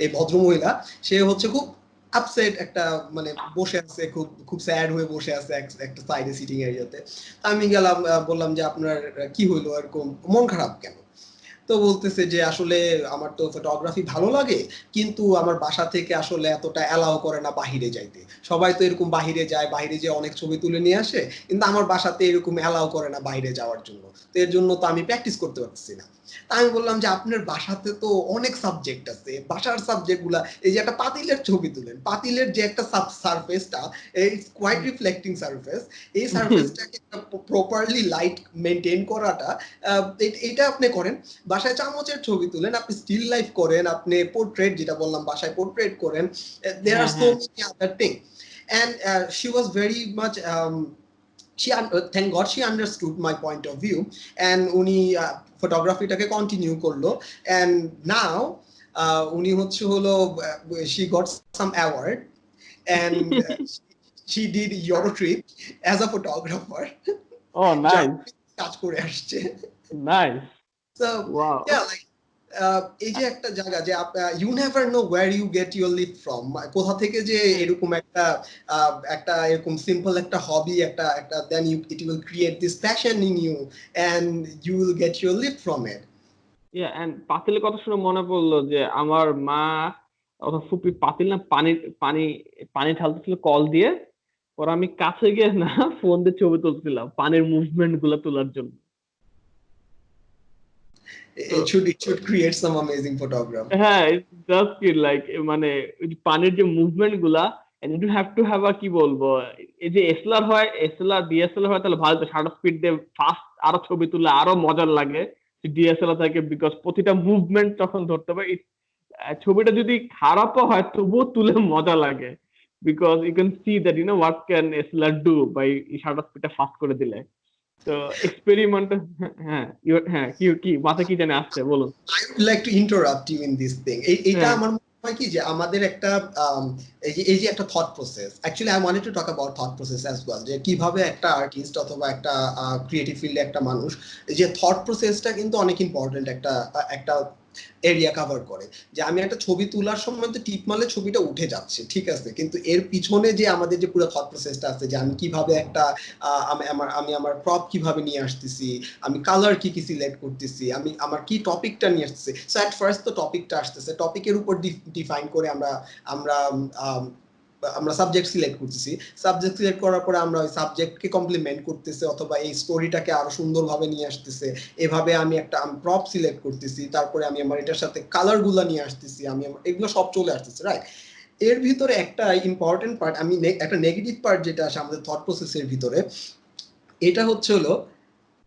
এই ভদ্রমহিলা, সে হচ্ছে খুব আপসেট, একটা মানে বসে আছে, খুব স্যাড হয়ে বসে আছে একটা সাইডে সিটিং এরিয়াতে। আমি গেলাম, বললাম যে আপনার কি হইলো, এরকম মন খারাপ কেন? তো বলতেছে যে আসলে আমার তো ফটোগ্রাফি ভালো লাগে, কিন্তু আমার বাসা থেকে আসলে এতটা অ্যালাউ করে না বাহিরে যাইতে। সবাই তো এরকম বাহিরে যায়, বাহিরে যে অনেক ছবি তুলে নিয়ে আসে, কিন্তু আমার বাসাতে এরকম অ্যালাউ করে না বাইরে যাওয়ার জন্য। তো এর জন্য তো আমি প্র্যাকটিস করতে পারছি না। তা আমি বললাম যে আপনার বাসাতে তো অনেক সাবজেক্ট আছে, বাসার সাবজেক্টগুলা, এই যে একটা পাতিলের ছবি তুলেন, পাতিলের যে একটা সারফেসটা, ইটস কোয়াইট রিফ্লেক্টিং সারফেস, এই সারফেসটাকে প্রপারলি লাইট মেনটেন করাটা, এটা আপনি করেন। বাসায় চামচের ছবি তুলেন, আপনি স্টিল লাইফ করেন, আপনি পোর্ট্রেট, যেটা বললাম বাসায় পোর্ট্রেট করেন, there are so many other things. And she was very much thank God she understood my point of view, and উনি ফটোগ্রাফিটাকে কন্টিনিউ করলো, and now উনি হচ্ছে হলো she got some award, and she did Eurotrip as a photographer. Oh, nice. কাজ করে আসছে। Nice. So wow. yeah, like এই যে একটা জায়গা যে you never know where you get your lift from, কোথা থেকে যে এরকম একটা এরকম সিম্পল একটা হবি একটা একটা then you it will create this passion in you and you will get your lift from it. And পাতিলের কথা শুনে মনে পড়লো যে আমার মা অথবা ফুপি পাতিল না পানি পানি পানি ঢালতেছিল কল দিয়ে, পর আমি কাছে গিয়ে না ফোন দিয়ে ছবি তুলছিলাম পানির মুভমেন্ট গুলা তোলার জন্য। It should create some amazing photograph. হ্যাঁ, জাস্ট লাইক মানে ওই যে পানির যে মুভমেন্ট গুলা, and you have to have কি বলবো, এই যে এসএলআর হয়, এসএলআর ডিএসএলআর হয় তাহলে ভালো, তো শাটার স্পিড দিয়ে ফাস্ট আরো ছবি তুলে আরো মজার লাগে ডিএসএলআর থেকে, বিকজ প্রতিটা মুভমেন্ট তখন ধরতে পারে। ছবিটা যদি খারাপও হয় তবুও তুলে মজা লাগে, because you can see that you know what can SLR do by shutter স্পিডটা ফাস্ট করে দিলে। তো এক্সপেরিমেন্ট। হ্যাঁ হ্যাঁ, কি কি মাথা কি জানে আসছে বলুন। I would like to interrupt you in this thing. এটা হ্যাঁ আমার মনে হয় কি যে আমাদের একটা এই যে একটা thought process, actually I wanted to talk about thought process as well, যে কিভাবে একটা আর্টিস্ট অথবা একটা ক্রিয়েটিভ ফিল্ডে একটা মানুষ, যে থট প্রসেসটা কিন্তু অনেক ইম্পর্টেন্ট একটা একটা এরিয়া কভার করে। যে আমি একটা ছবি তোলার সময় তো টিপ মারলে ছবিটা উঠে যাচ্ছে, ঠিক আছে, কিন্তু এর পিছনে যে আমাদের যে পুরো থট প্রসেসটা আছে, যে আমি কিভাবে একটা আমি আমার প্রপ কিভাবে নিয়ে আসতেছি, আমি কালার কি কি সিলেক্ট করতেছি, আমি আমার কি টপিকটা নিয়ে আসতেছি। সো অ্যাট ফার্স্ট তো টপিকটা আসতেছে, টপিকের উপর ডিফাইন করে আমরা আমরা আমরা সাবজেক্ট সিলেক্ট করতেছি, সাবজেক্ট সিলেক্ট করার পরে আমরা ওই সাবজেক্টকে কমপ্লিমেন্ট করতেছি অথবা এই স্টোরিটাকে আরো সুন্দরভাবে নিয়ে আসতেছে, এভাবে আমি একটা প্রপ সিলেক্ট করতেছি, তারপরে আমি আমার এটার সাথে কালারগুলো নিয়ে আসতেছি, আমি এগুলো সব চলে আসতেছে, রাইট। এর ভিতরে একটা ইম্পর্টেন্ট পার্ট, আমি একটা নেগেটিভ পার্ট যেটা আসে আমাদের থট প্রসেসের ভিতরে, এটা হচ্ছে হলো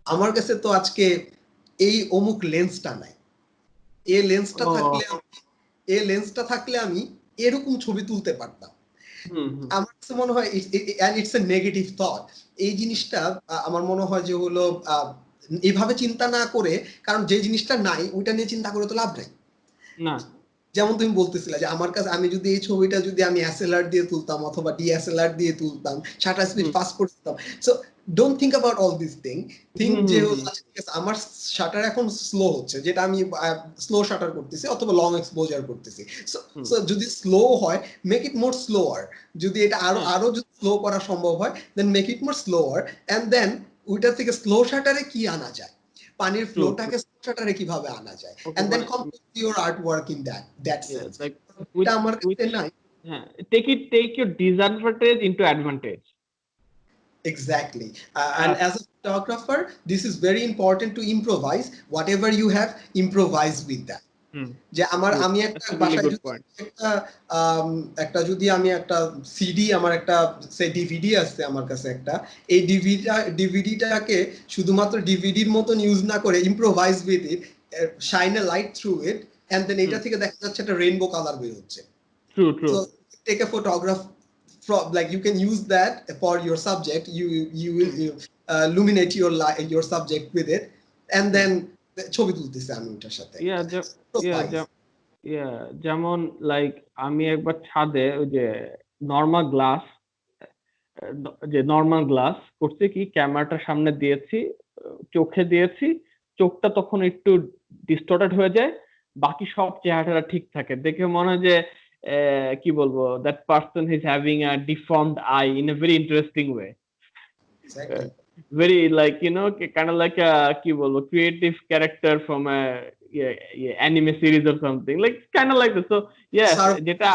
আমার কাছে তো আজকে এই অমুক লেন্সটা নাই, এই লেন্সটা থাকলে আমি এরকম ছবি তুলতে পারতাম। আমার কাছে মনে হয় ইটস এ নেগেটিভ থট। এই জিনিসটা আমার মনে হয় যে হলো এইভাবে চিন্তা না করে, কারণ যে জিনিসটা নাই ওইটা নিয়ে চিন্তা করে তো লাভ নাই না। যেমন তুমি বলতেছিলে যে আমার কাছে, আমি যদি এই ছবিটা যদি আমি এসএলআর দিয়ে তুলতাম অথবা ডিএসএলআর দিয়ে তুলতাম, শাটার স্পিড ফাস্ট করে দিতাম, so don't think about all this think যে আমার শাটার এখন স্লো হচ্ছে, যেটা আমি স্লো শাটার করতেছি অথবা লং এক্সপোজার করতেছি, সো যদি স্লো হয় মেক ইট মোর স্লোয়ার, যদি এটা আরো যদি স্লো করা সম্ভব হয় then make it more slower, and then ওইটা থেকে স্লো শাটারে কি আনা যায়, পানির ফ্লোটাকে শাটারে কিভাবে আনা যায়, and then complete your art work in that sense. এটা আমার কাছে নাই। take your disadvantage into advantage. Exactly. And as a photographer, this is very important to improvise. Whatever you have, improvise with that. যে আমি একটা বাসায় একটা যদি আমি একটা সিডি, আমার একটা ডিভিডি আছে আমার কাছে একটা, এই ডিভিডিটাকে শুধুমাত্র ডিভিডির মতন ইউজ না করে improvise with it, shine a light through it, and then এটা থেকে দেখা যাচ্ছে একটা রেইনবো কালার বের হচ্ছে। So take a photograph from, like you can use that for your subject, you will illuminate your subject with it, and then ছবি তুলতেছে আমি ওটার সাথে। যেমন লাইক আমি একবার ছাদে ওই যে নর্মাল গ্লাস করছি কি, ক্যামেরাটার সামনে দিয়েছি, চোখে দিয়েছি, চোখটা তখন একটু ডিস্টর্টেড হয়ে যায়, বাকি সব চেহারাটা ঠিক থাকে, দেখে মনে হয় যে কি বলবো, that person is having a deformed I in a very interesting way, very like kind of like a কি বলবো creative character from a anime series or something, like kind of like this. So yeah, যেটা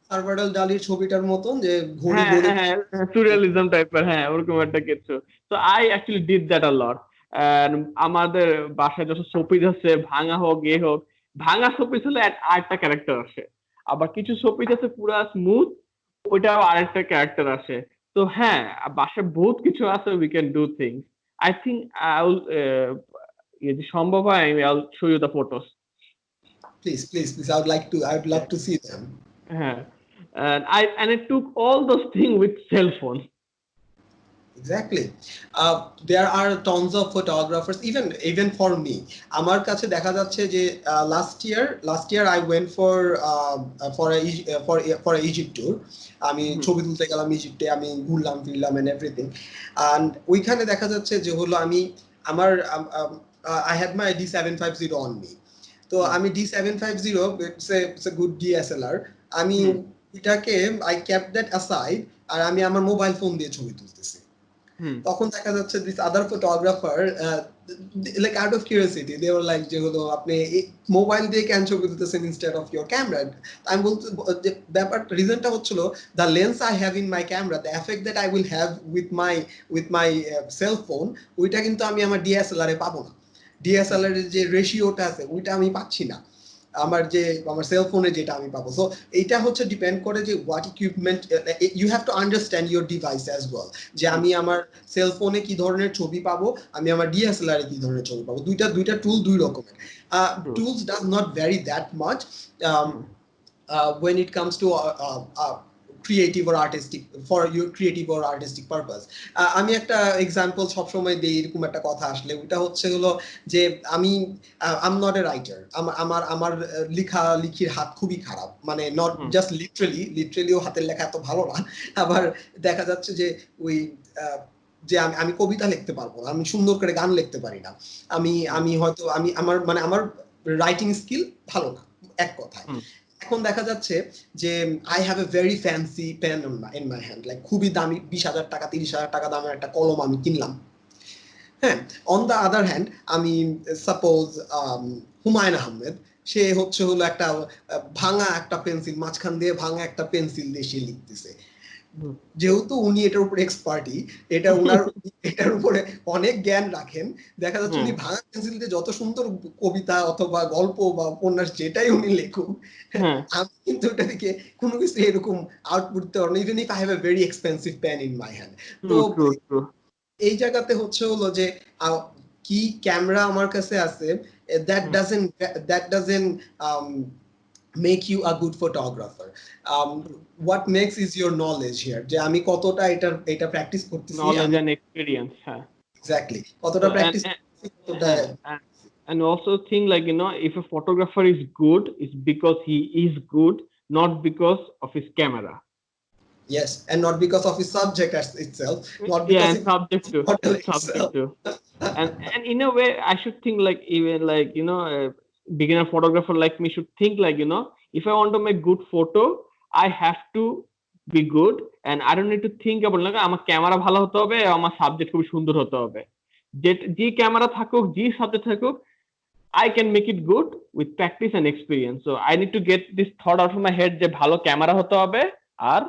সালভাডর ডালির ছবিটার মতন যে ঘড়ি ঘড়ি surrealism টাইপের, হ্যাঁ ওরকম একটা কিছু। So I actually did that a lot. আমাদের বাসায় যত শোপিস আছে, ভাঙা হোক হোক, ভাঙা শোপিস হলে আরেকটা ক্যারেক্টার আসে, আবার কিছু শোপিস আছে পুরা স্মুথ, ওইটাও আরেকটা ক্যারেক্টার আসে। তো হ্যাঁ, বাসায় বহুত কিছু আছে, we can do things. I think I'll যদি সম্ভব হয় I'll show you the photos. Please, I would love to see them. হ্যাঁ, and I took all those things with cell phone. Exactly. There are tons of photographers, even for me. আমার কাছে দেখা যাচ্ছে যে last year I went for a Egypt tour. আমি ছবি তুলতে গেলাম ইজিপ্টে, আমি ঘুরলাম ফিরলাম and everything. And ওইখানে দেখা যাচ্ছে যে হলো আমি I had my D750 on me. তো আমি D750 it's a good DSLR আমি এটাকে I kept that aside আর আমি আমার মোবাইল ফোন দিয়ে ছবি তুলতেছি তখন দেখা যাচ্ছে this other photographer like out of curiosity they were like যে হলো আপনি মোবাইল দিয়ে কেন ছবি তুলতেছেন instead of your camera আমি বলতে ব্যাপার রিজনটা হচ্ছিল the lens I have in my camera the effect that I will have with my cell phone ওইটা কিন্তু আমি আমার DSLR এ পাবো না DSLR এর যে রেশিওটা আছে ওইটা আমি পাচ্ছি না আমার সেল ফোনে যেটা আমি পাবো সো এটা হচ্ছে ডিপেন্ড করে যে what equipment you have to understand your device as well যে আমি আমার সেল ফোনে কি ধরনের ছবি পাবো আমি আমার ডিএসএলআর এ কি ধরনের ছবি পাবো দুইটা টুল দুই রকমের tools does not vary that much when it comes to creative or artistic for your creative or artistic purpose আমি একটা এক্সাম্পল সব সময় দেই এরকম একটা কথা আসলে ওটা হচ্ছে হলো যে আমি I'm not a writer আমার লিখির হাত খুবই খারাপ মানে not just literally হাতের লেখা এত ভালো না আবার দেখা যাচ্ছে যে ওই যে আমি কবিতা লিখতে পারবো না আমি সুন্দর করে গান লিখতে পারি না আমি হয়তো আমার রাইটিং স্কিল ভালো না এক কথায় এখন দেখা যাচ্ছে যে I have a very fancy pen in my hand like খুবই দামি 20,000 টাকা 30,000 টাকা দামের একটা কলম আমি কিনলাম হ্যাঁ on the other hand আমি সাপোজ হুমায়ুন আহমেদ সে হচ্ছে হলো একটা ভাঙা একটা পেন্সিল মাঝখান দিয়ে ভাঙা একটা পেন্সিল দিয়ে সে লিখতেছে যেহেতু উনি এটার উপরে এক্সপার্টি এটার উপরে অনেক জ্ঞান রাখেন দেখা যাচ্ছে উনি ভাঙা পেন্সিল দিয়ে যত সুন্দর কবিতা অথবা গল্প বা উপন্যাস যেটাই উনি লেখুক আমি কিন্তু এটা থেকে কোনো কিছু এরকম আউটপুট দিতে পারবো না even if I have a very expensive pen in my hand তো এই জায়গাতে হচ্ছে হলো যে কি ক্যামেরা আমার কাছে আছে that doesn't make you a good photographer what makes is your knowledge here যে আমি কতটা এটা প্র্যাকটিস করতেছি knowledge and experience exactly কতটা practice and also think like if a photographer is good it's because he is good not because of his camera yes and not because of his subject itself not because and subject too and in a way I should think like even like a beginner photographer like me should think like if I want to make good photo I have to be good and I don't need to think about like আমার camera ভালো হতে হবে আমার subject খুব সুন্দর হতে হবে যে ক্যামেরা থাকুক যে সাবজেক্ট থাকুক I can make it good with practice and experience so I need to get this thought out of my head যে ভালো ক্যামেরা হতে হবে আর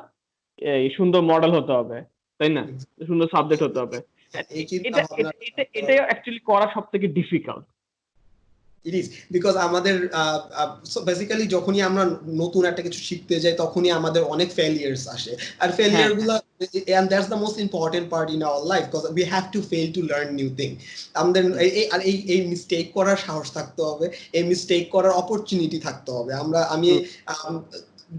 সুন্দর মডেল হতে হবে তাই না সুন্দর সাবজেক্ট হতে হবে এটা অ্যাকচুয়ালি করা সবথেকে ডিফিকাল্ট it is because আমাদের so basically যখনই আমরা নতুন একটা কিছু শিখতে যাই তখনই আমাদের অনেক ফেলিয়ার্স আসে আর ফেলিয়ার গুলো and that's the most important part in our life because we have to fail to learn new thing আমাদের এই মিস্টেক করার সাহস থাকতে হবে এই মিস্টেক করার অপরচুনিটি থাকতে হবে আমি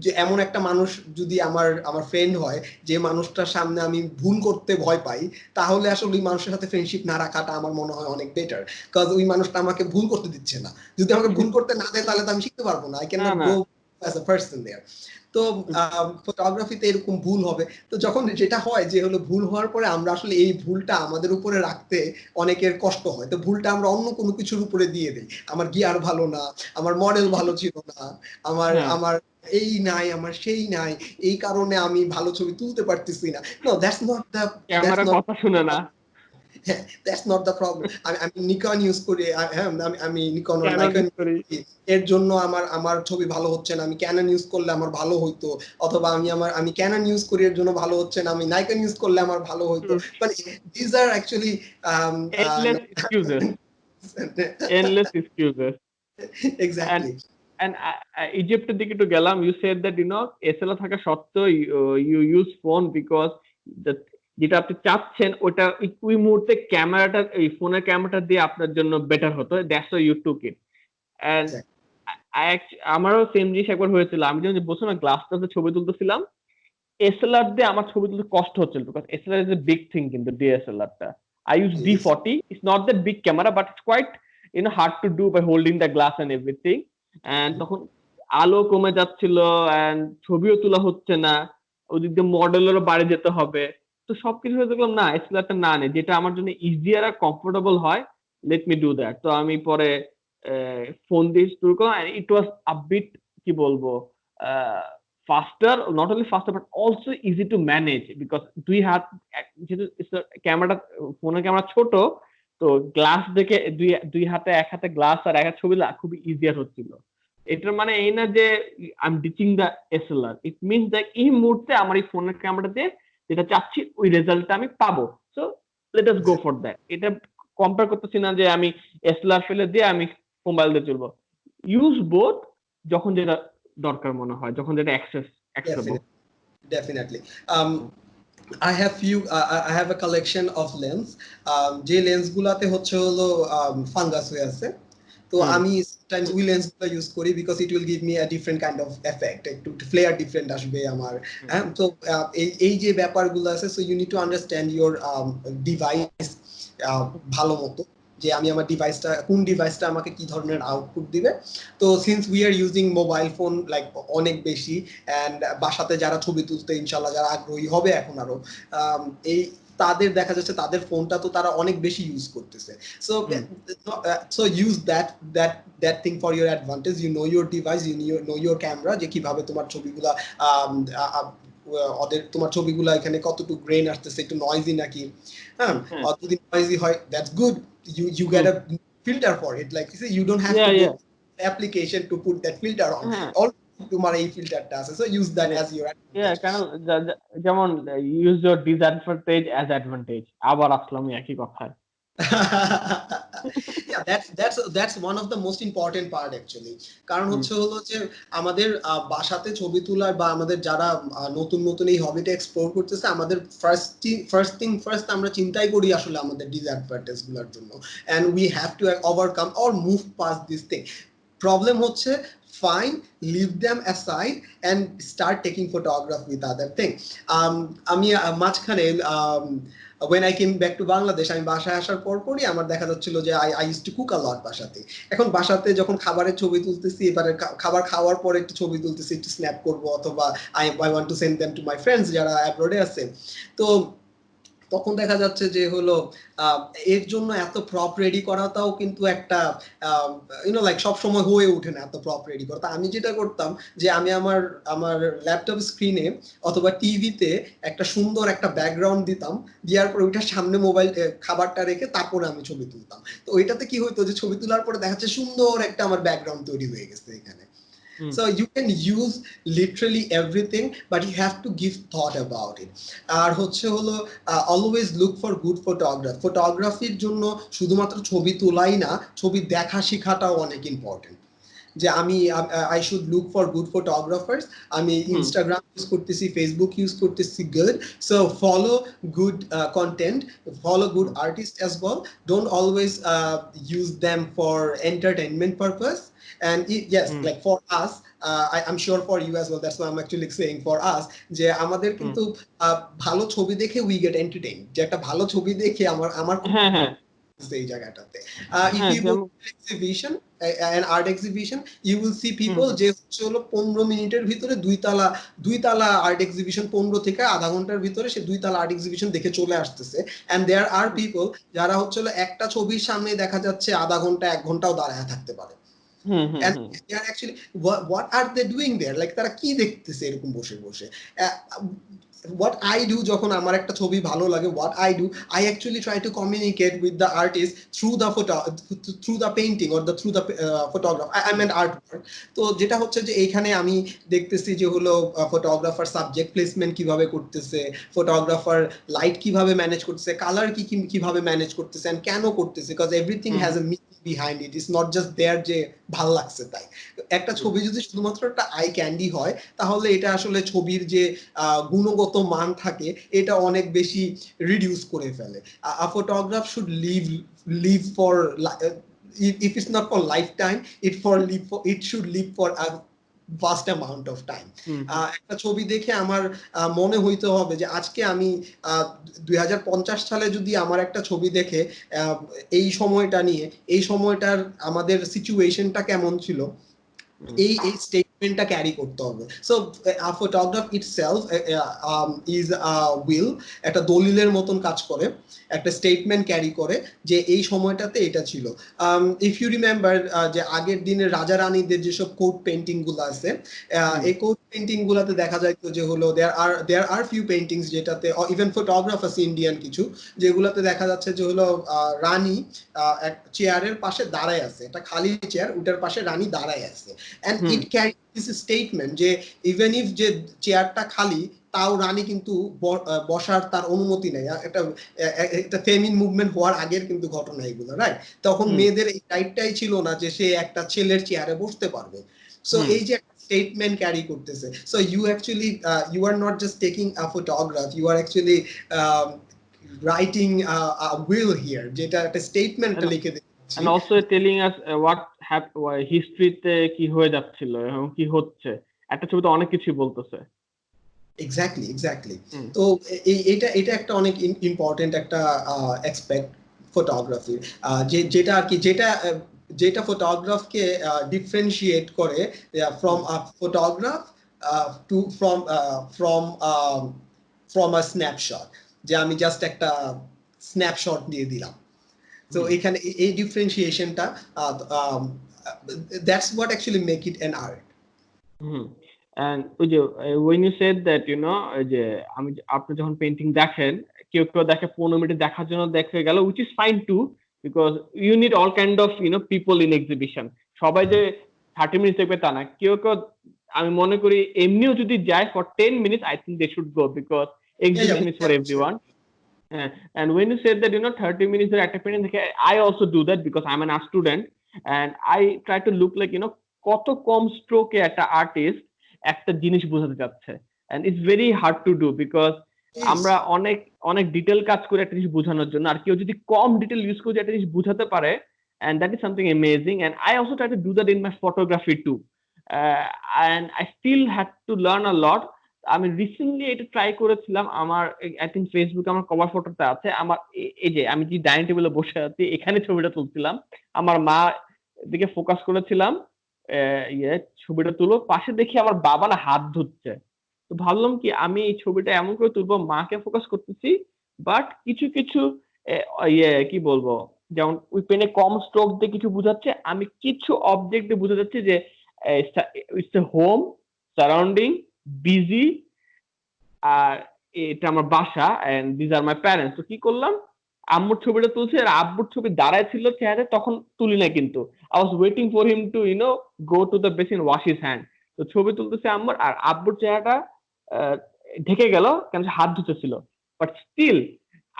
যে এমন একটা মানুষ যদি আমার ফ্রেন্ড হয় যে মানুষটার সামনে আমি ভুল করতে ভয় পাই তাহলে আসলে ওই মানুষের সাথে ফ্রেন্ডশিপ না রাখাটা আমার মনে হয় অনেক বেটার কারণ ওই মানুষটা আমাকে ভুল করতে দিচ্ছে না যদি আমাকে ভুল করতে না দেয় তাহলে তো আমি শিখতে পারবো না I can not go as a person there তো ফটোগ্রাফিতে এরকম ভুল হবে তো যখন যেটা হয় যে হলো ভুল হওয়ার পরে আমরা আসলে এই ভুলটা আমাদের উপরে রাখতে অনেকের কষ্ট হয় তো ভুলটা আমরা অন্য কোনো কিছুর উপরে দিয়ে দিই আমার গিয়ার ভালো না আমার মডেল ভালো ছিল না আমার এই নাই আমার সেই নাই এই কারণে আমি ভালো ছবি তুলতে পারতেছি না no that's not the camera কথা শুনে না that's not the problem আমি নিকন ইউজ করি আমি নিকন or Nikon এর জন্য আমার ছবি ভালো হচ্ছে না আমি ক্যানন ইউজ করলে আমার ভালো হইতো অথবা আমি ক্যানন ইউজ করি এর জন্য ভালো হচ্ছে না আমি নাইকন ইউজ করলে আমার ভালো হইতো মানে these are actually endless excuses exactly and ইজিপ্টের দিকে একটু গেলাম you said that এসএলআর থাকা সত্ত্বেও you use phone because যেটা আপনি চাচ্ছেন ওটা ওই মুহূর্তে ক্যামেরাটা এই ফোনের ক্যামেরাটা দিয়ে আপনার জন্য বেটার হতো that's why you took it and আমারও সেম জিনিস একবার হয়েছিল আমি যখন বসে না গ্লাসটাতে ছবি তুলতেছিলাম এসএলআর দিয়ে আমার ছবি তুলতে কষ্ট হচ্ছিল because SLR is a big thing কিন্তু ডিএসএলআরটা I use D40 it's not that big camera but it's quite hard to do by holding the glass and everything and তখন আলো কমে যাচ্ছিল এন্ড ছবিও তোলা হচ্ছে না ওদিক দিয়ে মডেলেরও বাড়ি যেতে হবে তো সবকিছু হয়ে দেখলাম না এসএলআরটা না নেই যেটা আমার জন্য ইজিয়ার আর কমফোর্টেবল হয় লেট মি ডু দ্যাট তো আমি পরে ফোন দিয়ে শুরু করলাম, ইট ওয়াজ আ বিট, কি বলবো, ফাস্টার, not only ফাস্টার but also easy to manage, because দুই হাত, যেহেতু ক্যামেরাটা, ফোনের ক্যামেরা ছোট, তো গ্লাস দেখে দুই হাতে, এক হাতে গ্লাস আর এক হাতে ছবি খুবই ইজিয়ার হচ্ছিল। এটার মানে এই না যে I am ditching the SLR, it means that এই মুহূর্তে আমার এই ফোনের ক্যামেরা দিয়ে যেটা চাচ্ছি ওই রেজাল্টটা আমি পাবো। So let us go for that. এটা কম্পেয়ার করতেছি না যে আমি এসএলআর ফেলে দিয়ে আমি মোবাইল দিয়ে চলবো। ইউজ বোথ, যখন যেটা দরকার মনে হয়, যখন যেটা accessible. Definitely. I have I have a collection of lens. যে লেন্স গুলাতে হচ্ছে হলো ফাঙ্গাস হয়ে আছে, তো আমি sometimes ওই লেন্স গুলো ইউজ করি because it will give me a different kind of effect, একটু ফ্লেয়ার ডিফারেন্ট আসবে আমার। তো এই যে ব্যাপারগুলো আছে, so you need to understand your device ভালো মতো, যে আমি আমার ডিভাইসটা, কোন ডিভাইসটা আমাকে কি ধরনের আউটপুট দিবে। তো since we are using mobile phone like অনেক বেশি, অ্যান্ড বাসাতে যারা ছবি তুলতে ইনশাল্লাহ যারা আগ্রহী হবে এখন আরো, এই তাদের দেখা যাচ্ছে তাদের ফোনটা তো তারা অনেক বেশি ইউজ করতেছে। So so use that thing for your advantage. You know your device, you know your camera, যে কিভাবে তোমার ছবিগুলা ওদের, তোমার ছবিগুলো এখানে কতটুকু গ্রেন আসতেছে, একটু নয়েজি নাকি, হ্যাঁ, যদি নয়েজি হয় that's good, you get a filter for it, like you say, you don't have to go application to put that filter on, all তোমার এই ফিল্টারটা আছে, so use that as your advantage. কারণ যেমন use your disadvantage as advantage, আবার আসলাম একই কথায়। Yeah, that's one of the most important part actually. কারণ হচ্ছে হলো যে আমাদের বাসাতে ছবি তোলার বা আমাদের যারা নতুন নতুন এই হবিটা এক্সপ্লোর করতেছে, আমাদের ফার্স্ট আমরা চিন্তাই করি আসলে আমাদের ডিসঅ্যাডভান্টেজ গুলোর জন্য, and we have to overcome or move past this thing. Problem হচ্ছে fine, leave them aside and start taking photograph with other thing. আমি মাঝখানে when I came back to Bangladesh, আমি বাসায় আসার পরই আমার দেখা যাচ্ছিল যে I used to cook a lot বাসাতে। এখন বাসাতে যখন খাবারের ছবি তুলতেছি, এবারে খাবার খাওয়ার পরে একটু ছবি তুলতেছি, একটু স্ন্যাপ করব, অথবা I want to send them to my friends যারা অ্যাব্রোডে আছে। তো তখন দেখা যাচ্ছে যে হলো এর জন্য এত প্রপ রেডি করাটাও কিন্তু একটা লাইক সব সময় হয়ে ওঠে না এত প্রপ রেডি করা। আমি যেটা করতাম যে আমি আমার ল্যাপটপ স্ক্রিনে অথবা টিভিতে একটা সুন্দর একটা ব্যাকগ্রাউন্ড দিতাম, দেওয়ার পর ওইটার সামনে মোবাইল খাবারটা রেখে তারপরে আমি ছবি তুলতাম। তো ওইটাতে কি হইতো যে ছবি তোলার পরে দেখা যাচ্ছে সুন্দর একটা আমার ব্যাকগ্রাউন্ড তৈরি হয়ে গেছে এখানে। So you can use literally everything, but you have to give thought about it. আর হচ্ছে হলো always look for good photographyর জন্য শুধুমাত্র ছবি তোলাই না, ছবি দেখা শেখাটাও অনেক ইম্পর্টেন্ট। যে আমি I should look for good photographers. আমি ইনস্টাগ্রাম ইউজ করতেছি, ফেসবুক ইউজ করতেছি, good. So follow good content, follow good artists as well. Don't always use them for entertainment purpose. And yes, like for us, I'm sure for you as well, that's why I'm actually saying for us, যে আমাদের কিন্তু ভালো ছবি দেখে we get entertained, যে একটা ভালো ছবি দেখে আমার এই জায়গাটাতে if you go to exhibition, an art exhibition, you will see people যে হলো 15 মিনিটের ভিতরে দুই তালা আর্ট এক্সিবিশন, 15 থেকে আধা ঘন্টার ভিতরে সে দুই তালা আর্ট এক্সিবিশন দেখে চলে আসতেছে। and there are people যারা হচ্ছে একটা ছবির সামনে দেখা যাচ্ছে আধা ঘন্টা 1 ঘন্টাও দাঁড়ায় থাকতে পারে। and they are actually what are they doing there, like তারা কি দেখতেছে এরকম বসে বসে। what I do যখন আমার একটা ছবি ভালো লাগে, what I do, I actually try to communicate with the artist through the painting or through the photograph. I mean artwork. তো যেটা হচ্ছে যে এইখানে আমি দেখতেছি যে হলো ফটোগ্রাফার সাবজেক্ট প্লেসমেন্ট কিভাবে করতেছে, ফটোগ্রাফার লাইট কিভাবে ম্যানেজ করতেছে, কালার কিভাবে ম্যানেজ করতেছে, and কেন করতেছে, because everything has a meaning behind it. It's not just there যে ভালো লাগছে তাই। একটা ছবি যদি শুধুমাত্র একটা আই ক্যান্ডি হয়, তাহলে এটা আসলে ছবির যে গুণগত মান থাকে এটা অনেক বেশি রিডিউস করে ফেলে। A photograph should live for if it's not for lifetime, it should live for a vast amount of time. একটা ছবি দেখে আমার মনে হইতে হবে যে আজকে আমি 2050 সালে যদি আমার একটা ছবি দেখে এই সময়টা নিয়ে, এই সময়টার আমাদের সিচুয়েশনটা কেমন ছিল, এই স্টেট স্টেটমেন্টটা ক্যারি করতে হবে। So photograph itself is will, একটা দলিলের মতন কাজ করে, একটা স্টেটমেন্ট ক্যারি করে যে এই সময়টাতে এটা ছিল। ইফ ইউ রিমেম্বার যে আগের দিনের রাজা রানীদের যেসব কোট পেন্টিং গুলো আছে, এই কোট পেন্টিং গুলাতে দেখা যাইতো যে হলো দেয়ার আর ফিউ পেন্টিংস যেটাতে ইভেন ফটোগ্রাফ আছে ইন্ডিয়ান কিছু, যেগুলোতে দেখা যাচ্ছে যে হলো রানী এক চেয়ারের পাশে দাঁড়ায় আছে, একটা খালি চেয়ার, ওটার পাশে রানী দাঁড়ায় আছে, and it carry this statement যে ইভেন ইফ যে চেয়ারটা খালি, তাও রানী কিন্তু বসার তার অনুমতি নেই। একটা ফেমিন মুভমেন্ট হওয়ার আগের কিন্তু ঘটনা এগুলো, রাইট? তখন মেয়েদের এই রাইটটাই ছিল না যে সে একটা ছেলের চেয়ারে বসতে পারবে। সো এই যে statement carry করতেছে, so you actually you are not just taking a photograph, you are actually writing a will here, যেটা একটা স্টেটমেন্ট লিখে দিচ্ছি, and also telling us what history তে কি হয়ে যাচ্ছিল এবং কি হচ্ছে, একটা ছবিতে অনেক কিছু বলতেছে। এক্স্যাক্টলি। তো এটা একটা অনেক ইম্পর্টেন্ট একটা অ্যাসপেক্ট ফটোগ্রাফির, যেটা আর কি যেটা ফটোগ্রাফকে ডিফারেন্সিয়েট করে from a photograph to from a snapshot, যে আমি জাস্ট একটা স্ন্যাপশট দিয়ে দিলাম। তো এখানে এই ডিফারেন্সিয়েশনটা, that's what actually make it an art. And when you said that, যে আপনি যখন পেন্টিং দেখেন, কেউ দেখে 15 মিনিট দেখার জন্য দেখে গেল, which is fine too, because you need all kind of people in exhibition. সবাই যে 30 মিনিট দেখবে তা না, কেউ আমি মনে করি এমনিও যদি যায় for 10 minutes, I think they should go, because exhibition is for everyone. And when you said that 30 minutes এর একটা পেন্টিং দেখে, I also do that because I'm an art student and I try to look like কত কম স্ট্রোকে একটা artist একটা জিনিস বোঝাতে চাচ্ছে, and it's very hard to do because আমরা অনেক ডিটেল কাজ করে একটা জিনিস বোঝানোর জন্য, আর কেউ যদি কম ডিটেল ইউজ করে একটা জিনিস বোঝাতে পারে, and that is something amazing, and I also try to do that in my photography too, and I still had to learn a lot. আমি রিসেন্টলি এটা ট্রাই করেছিলাম, আমার আই থিংক ফেসবুকে আমার কভার ফটোতে আছে, আমার এই যে আমি যে ডাইনিং টেবিলে বসে আছি এখানে ছবিটা তুলছিলাম, আমার মা দিকে ফোকাস করেছিলাম, ছবিটা তুলো, পাশে দেখি আমার বাবা না হাত ধুচ্ছে। তো ভাবলাম কি আমি এই ছবিটা এমন করে তুলবো, মাকে ফোকাস করতেছি, বাট কিছু কিছু কি বলবো, যেমন ওই পেনে কম স্ট্রোক দিয়ে কিছু বুঝাচ্ছে, আমি কিছু অবজেক্ট দিয়ে বুঝা যাচ্ছে যে it's a home, surrounding, busy, আর এটা আমার বাসা, and this are my parents. তো কি করলাম, আম্মুর ছবিটা তুলছে আর আব্বুর ছবি দাঁড়ায় ছিল চেহারা, তখন তুলি না, কিন্তু I was waiting for him to go to the basin wash his hand. তো ছবি তুলতেছে আম্মুর, আর আব্বুর চেহারাটা ঢেকে গেল কেন হাত ধুতেছিল, বাট স্টিল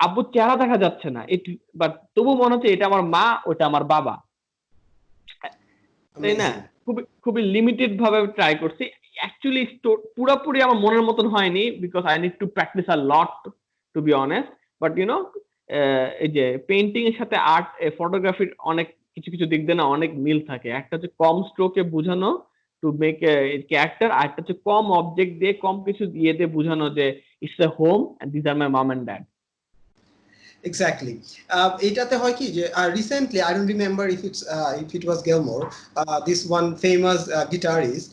আব্বুর চেহারা দেখা যাচ্ছে না, বাট তবু মনে হচ্ছে এটা আমার মা, ওটা আমার বাবা, তাই না? খুবই লিমিটেড ভাবে ট্রাই করছি, অ্যাকচুয়ালি পুরোপুরি আমার মনের মতন হয়নি, because I need to practice a lot to be honest, but এই যে পেইন্টিং এর সাথে আর্ট ফটোগ্রাফির অনেক কিছু দিক দিয়ে না অনেক মিল থাকে। একটা হচ্ছে কম স্ট্রোকে বোঝানো টু মেক ক্যারেক্টার, আর একটা হচ্ছে কম অবজেক্ট দিয়ে কম কিছু দিয়ে বোঝানো যে it's a home and this are my mom and dad. Exactly. এটাতে হয় কি যে recently, I don't remember if it was Gilmour, this one famous guitarist,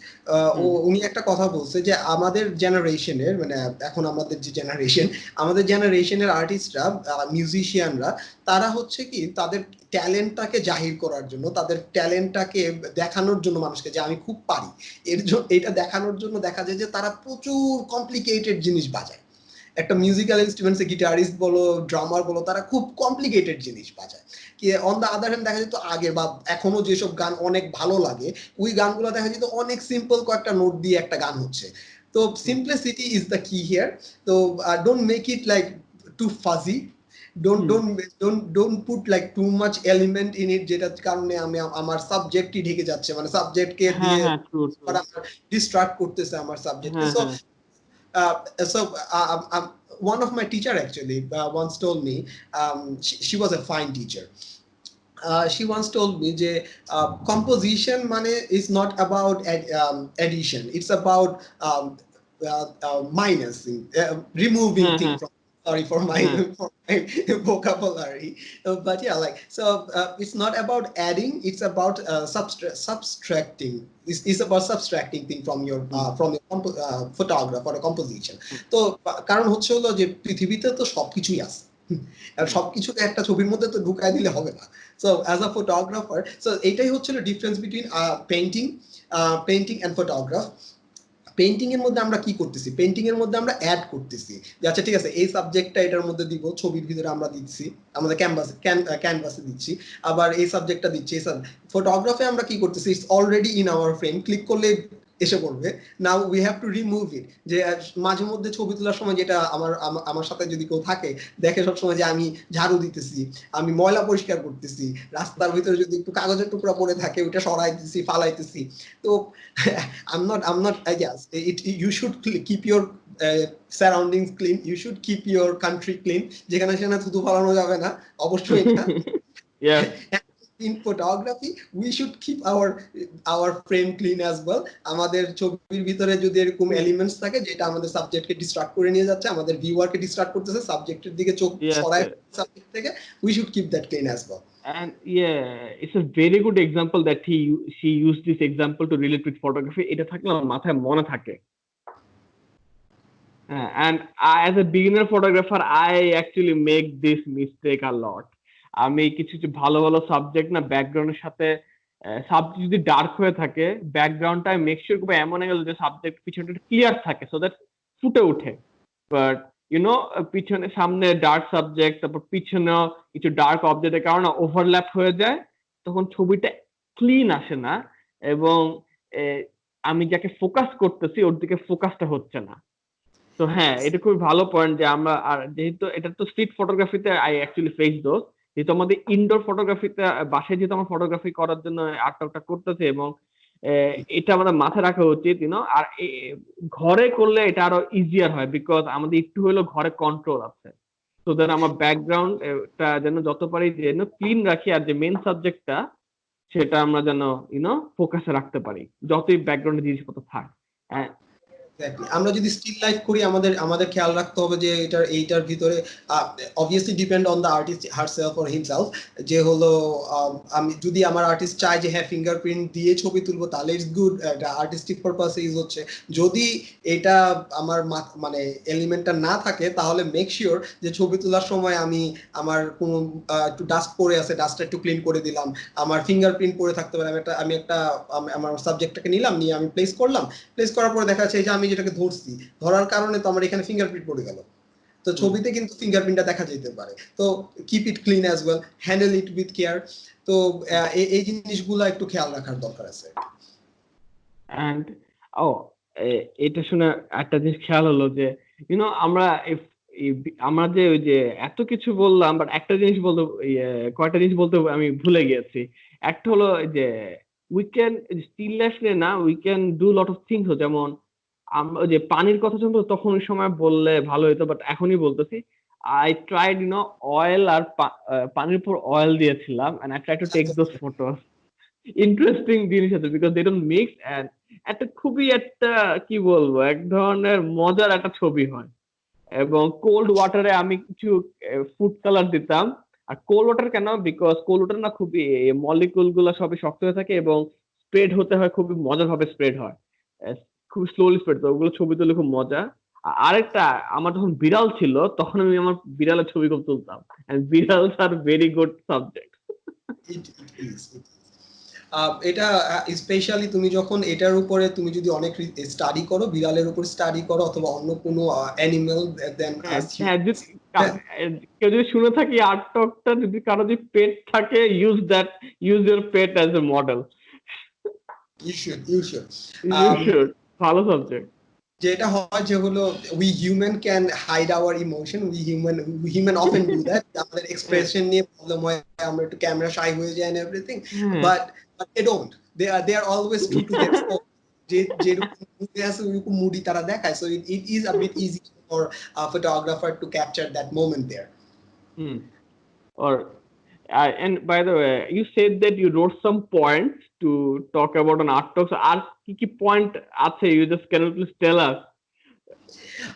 উনি একটা কথা বলছে যে আমাদের জেনারেশনের, মানে এখন আমাদের যে জেনারেশন, আমাদের জেনারেশনের আর্টিস্টরা, মিউজিশিয়ানরা, তারা হচ্ছে কি তাদের ট্যালেন্টটাকে জাহির করার জন্য, তাদের ট্যালেন্টটাকে দেখানোর জন্য মানুষকে যে আমি খুব পারি, এটা দেখানোর জন্য দেখা যায় যে তারা প্রচুর কমপ্লিকেটেড জিনিস বাজায়। একটা মিউজিক্যাল ইনস্ট্রুমেন্টস গিটারিস্ট বলো, ড্রামার বলো, তারা খুব কমপ্লিকেটেড জিনিস বাজায়। কি অন দ্য আদার হ্যান্ড দেখা যেত আগে বা এখনো যেসব গান অনেক ভালো লাগে, ওই গানগুলো দেখা যেত অনেক সিম্পল কয়েকটা নোট দিয়ে একটা গান হচ্ছে। তো সিম্পলিসিটি ইজ দ্য কি হিয়ার। তো don't make it like to fuzzy, don't put like too much element in it, যেটার কারণে আমি আমার সাবজেক্টই ঢেকে যাচ্ছে, মানে সাবজেক্টকে দিয়ে ডিস্ট্রাক্ট করতেছে আমার সাবজেক্টকে। So one of my teacher actually once told me, she was a fine teacher. She once told me যে composition মানে is not about addition, it's about minusing, removing things from Sorry for my হ্যাঁ for my vocabulary. But yeah, like so, it's not about adding; it's about subtracting. It's about subtracting thing hmm from your photograph or a composition. হুম তো কারণ হচ্ছে হলো যে পৃথিবীতে তো সবকিছুই আছে। আর হুম সবকিছুকে একটা ছবির মধ্যে তো ঢুকাই দিলে হবে না। So as a photographer, so এটাই হচ্ছিল difference between painting and photograph. Painting এর মধ্যে আমরা কি করতেছি, পেইন্টিং এর মধ্যে আমরা অ্যাড করতেছি যে আচ্ছা ঠিক আছে এই সাবজেক্টটা এটার মধ্যে দিব, ছবির ভিতরে আমরা দিচ্ছি, আমাদের ক্যানভাসে দিচ্ছি, আবার এই সাবজেক্টটা দিচ্ছি। ফটোগ্রাফে আমরা কি করতেছি, it's already in our frame, click করলে এসে পড়বে। নাও উই হ্যাভ টু রিমুভ ইট। যে মাঝে মধ্যে ছবি তোলার সময় যেটা আমার সাথে যদি কেউ থাকে দেখে সবসময় যে আমি ঝাড়ু দিতেছি, আমি ময়লা পরিষ্কার করতেছি, রাস্তার ভিতরে যদি একটু কাগজের টুকরা পড়ে থাকে ওটা সরাইতেছি, ফালাইতেছি। তো I'm not yes, you should keep your surroundings clean, you should keep your country clean, যেখানে সেখানে থুতু ফালানো যাবে না অবশ্যই না। yes In photography we should keep our frame clean as well. আমাদের ছবির ভিতরে যদি এরকম এলিমেন্টস থাকে যেটা আমাদের সাবজেক্টকে ডিস্ট্রাক্ট করে নিয়ে যাচ্ছে, আমাদের ভিউয়ারকে ডিস্ট্রাক্ট করতেছে, সাবজেক্টের দিকে চোখ yes সরায় yes. সাবজেক্ট থেকে, we should keep that clean as well. And yeah, it's a very good example that she used this example to relate with photography. এটা থাকলে আমার মাথায় মনে থাকে। And as a beginner photographer, I actually make this mistake a lot. আমি কিছু কিছু ভালো ভালো সাবজেক্ট না ব্যাকগ্রাউন্ডের সাথে সাবজেক্ট যদি ডার্ক হয়ে থাকে ব্যাকগ্রাউন্ডটা মেক শিওর করবো এমন অ্যাঙ্গেল যে সাবজেক্ট পিছনটা ক্লিয়ার থাকে সো দ্যাট ফুটে ওঠে। বাট পিছনে সামনে ডার্ক সাবজেক্ট, তারপর পিছনেও কিছু ডার্ক অবজেক্টের কারণে ওভারল্যাপ হয়ে যায়, তখন ছবিটা ক্লিন আসে না এবং আমি যাকে ফোকাস করতেছি ওর দিকে ফোকাসটা হচ্ছে না। তো হ্যাঁ, এটা খুবই ভালো পয়েন্ট যে আমরা আর যেহেতু এটা তো স্ট্রিট ফটোগ্রাফিতে আই অ্যাকচুয়ালি ফেস দোজ, যেহেতু আমাদের ইনডোর ফটোগ্রাফিতে বাসায় যেহেতু আমরা ফটোগ্রাফি করার জন্য আর্টটা করতেছি এবং এটা আমাদের মাথায় রাখা উচিত আর ঘরে করলে এটা আরো ইজিয়ার হয় বিকজ আমাদের একটু হলেও ঘরে কন্ট্রোল আছে। তো দেন আমার ব্যাকগ্রাউন্ডটা যেন যত পারি যেন ক্লিন রাখি আর যে মেন সাবজেক্টটা সেটা আমরা যেন ফোকাসে রাখতে পারি যতই ব্যাকগ্রাউন্ডে জিনিসপত্র থাক। Exactly. আমরা যদি স্টিল লাইফ করি আমাদের আমাদের খেয়াল রাখতে হবে যে এইটার ভিতরে obviously depend on the artist herself or himself, যে হলো আমি যদি আমার আর্টিস্ট চায় যে হ্যাঁ ফিঙ্গারপ্রিন্ট দিয়ে ছবি তুলবো তাহলে ইটস গুড, এটা আর্টিস্টিক পারপাসে ইউজ হচ্ছে। যদি এটা আমার মানে এলিমেন্টটা না থাকে তাহলে মেক শিওর যে ছবি তোলার সময় আমি আমার কোনো একটু ডাস্ট পড়ে আছে, ডাস্টটা একটু ক্লিন করে দিলাম, আমার ফিঙ্গারপ্রিন্ট পড়ে থাকতে পারে, আমি একটা আমার সাবজেক্টটাকে নিলাম, নিয়ে আমি প্লেস করলাম, প্লেস করার পরে দেখা যাচ্ছে যে আমি যেটাকে ধরছি, ধরার কারণে তো আমার এখানে ফিঙ্গারপ্রিন্ট পড়ে গেল। তো ছবিতে কিন্তু ফিঙ্গারপ্রিন্টটা দেখা যেতে পারে। তো keep it clean as well, handle it with care. তো এই জিনিসগুলো একটু খেয়াল রাখার দরকার আছে। অ্যান্ড ও এটা শুনে একটা জিনিস খেয়াল হলো যে আমরা আমরা যে ওই যে এত কিছু বললাম বাট একটা জিনিস বলতে কয়টা জিনিস বলতে আমি ভুলে গিয়েছি। একটা হলো যে উই ক্যান স্টিল লাইফ নিয়ে না we can do lot of things, যেমন আমরা ওই যে পানির কথা শুনবো তখন ওই সময় বললে ভালো হতো বাট এখনই বলতেছি। আই ট্রাইড অয়েল আর পানির উপর অয়েল দিয়েছিলাম and I tried to take those photos. Interesting জিনিস আছে because they don't mix and একটা খুবই একটা কি বলবো এক ধরনের মজার একটা ছবি হয়। এবং কোল্ড ওয়াটারে আমি কিছু ফুড কালার দিতাম। আর কোল্ড ওয়াটার কেন, বিকজ কোল্ড ওয়াটার না খুবই মলিকুল গুলো সবই শক্ত হয়ে থাকে এবং স্প্রেড হতে হয় খুবই মজার ভাবে স্প্রেড হয়, খুব স্লোলি স্প্রেড, তো ওগুলো ছবি তুলে খুব মজা। আরেকটা আমার যখন বিড়াল ছিল তখন আমি আমার বিড়ালের ছবি খুব তুলতাম, বিড়াল আর ভেরি গুড সাবজেক্ট। এটা স্পেশালি তুমি যখন এটার উপরে তুমি যদি অনেক স্টাডি করো, বিড়ালের উপর স্টাডি করো অথবা অন্য কোনো অ্যানিমেল, দেন হ্যাঁ কেউ যদি শুনে থাকি আর্ট টকটা, যদি কারো যদি পেট থাকে use your pet as a model. You should ভালো সাবজেক্ট। যেটা হয় যে হলো we human can hide our emotion, we human often do that, আমাদের এক্সপ্রেশন নিয়ে প্রবলেম হয়, আমরা একটু ক্যামেরা শাই হয়ে যায় and everything, but they don't, they are always true to their spoke. যেরকম মুডে আছে ওইরকম মুডই তারা দেখায়, so it is a bit easy for photographer to capture that moment there. Or and by the way, you said that you wrote some points to talk about an art talk. So, আর কি কি point আছে? You just can you please tell us?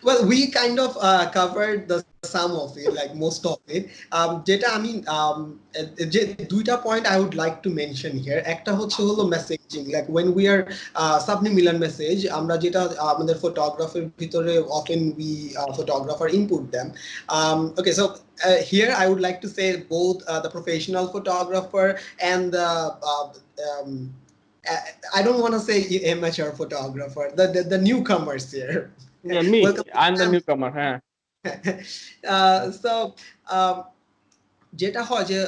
Well, we kind of covered the some of it, like most of it. যেটা আমি যে দুইটা point I would like to mention here. একটা হচ্ছে হলো messaging, like when we are subliminal message, আমরা যেটা আমাদের ফটোগ্রাফির ভিতরে often we photographer input them. Okay, so here I would like to say both the professional photographer and the um, I don't want to say amateur photographer, the newcomers here. Yeah, me. Welcome to I'm the newcomer. Huh? So যেটা হয় যে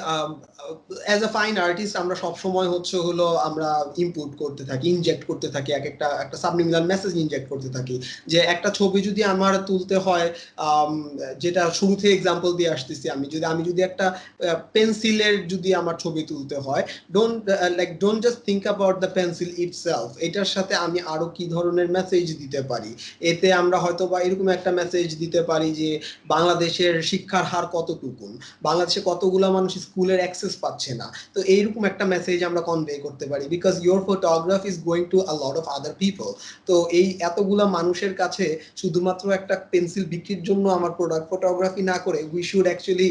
as a fine artist আমরা সব সময় হচ্ছে হলো আমরা input করতে থাকি, ইনজেক্ট করতে থাকি, একটা সাবলিমিনাল মেসেজ ইনজেক্ট করতে থাকি। যে একটা ছবি যদি আমার তুলতে হয়, যেটা শুরুতে এক্সাম্পল দিয়ে আসতেছি, আমি যদি একটা পেন্সিলের যদি আমার ছবি তুলতে হয়, don't just think about the pencil itself, এটার সাথে আমি আরো কি ধরনের মেসেজ দিতে পারি। এতে আমরা হয়তো বা এরকম একটা মেসেজ দিতে পারি যে বাংলাদেশের শিক্ষার হার কতটুকু, বাংলাদেশে কতগুলা মানুষ স্কুলের অ্যাক্সেস পাচ্ছে না। তো এইরকম একটা মেসেজ আমরা কনভে করতে পারি, because your photograph is going to a lot of other people. তো এই এতগুলা মানুষের কাছে শুধুমাত্র একটা পেন্সিল বিক্রির জন্য আমার প্রোডাক্ট ফটোগ্রাফি না করে, we should actually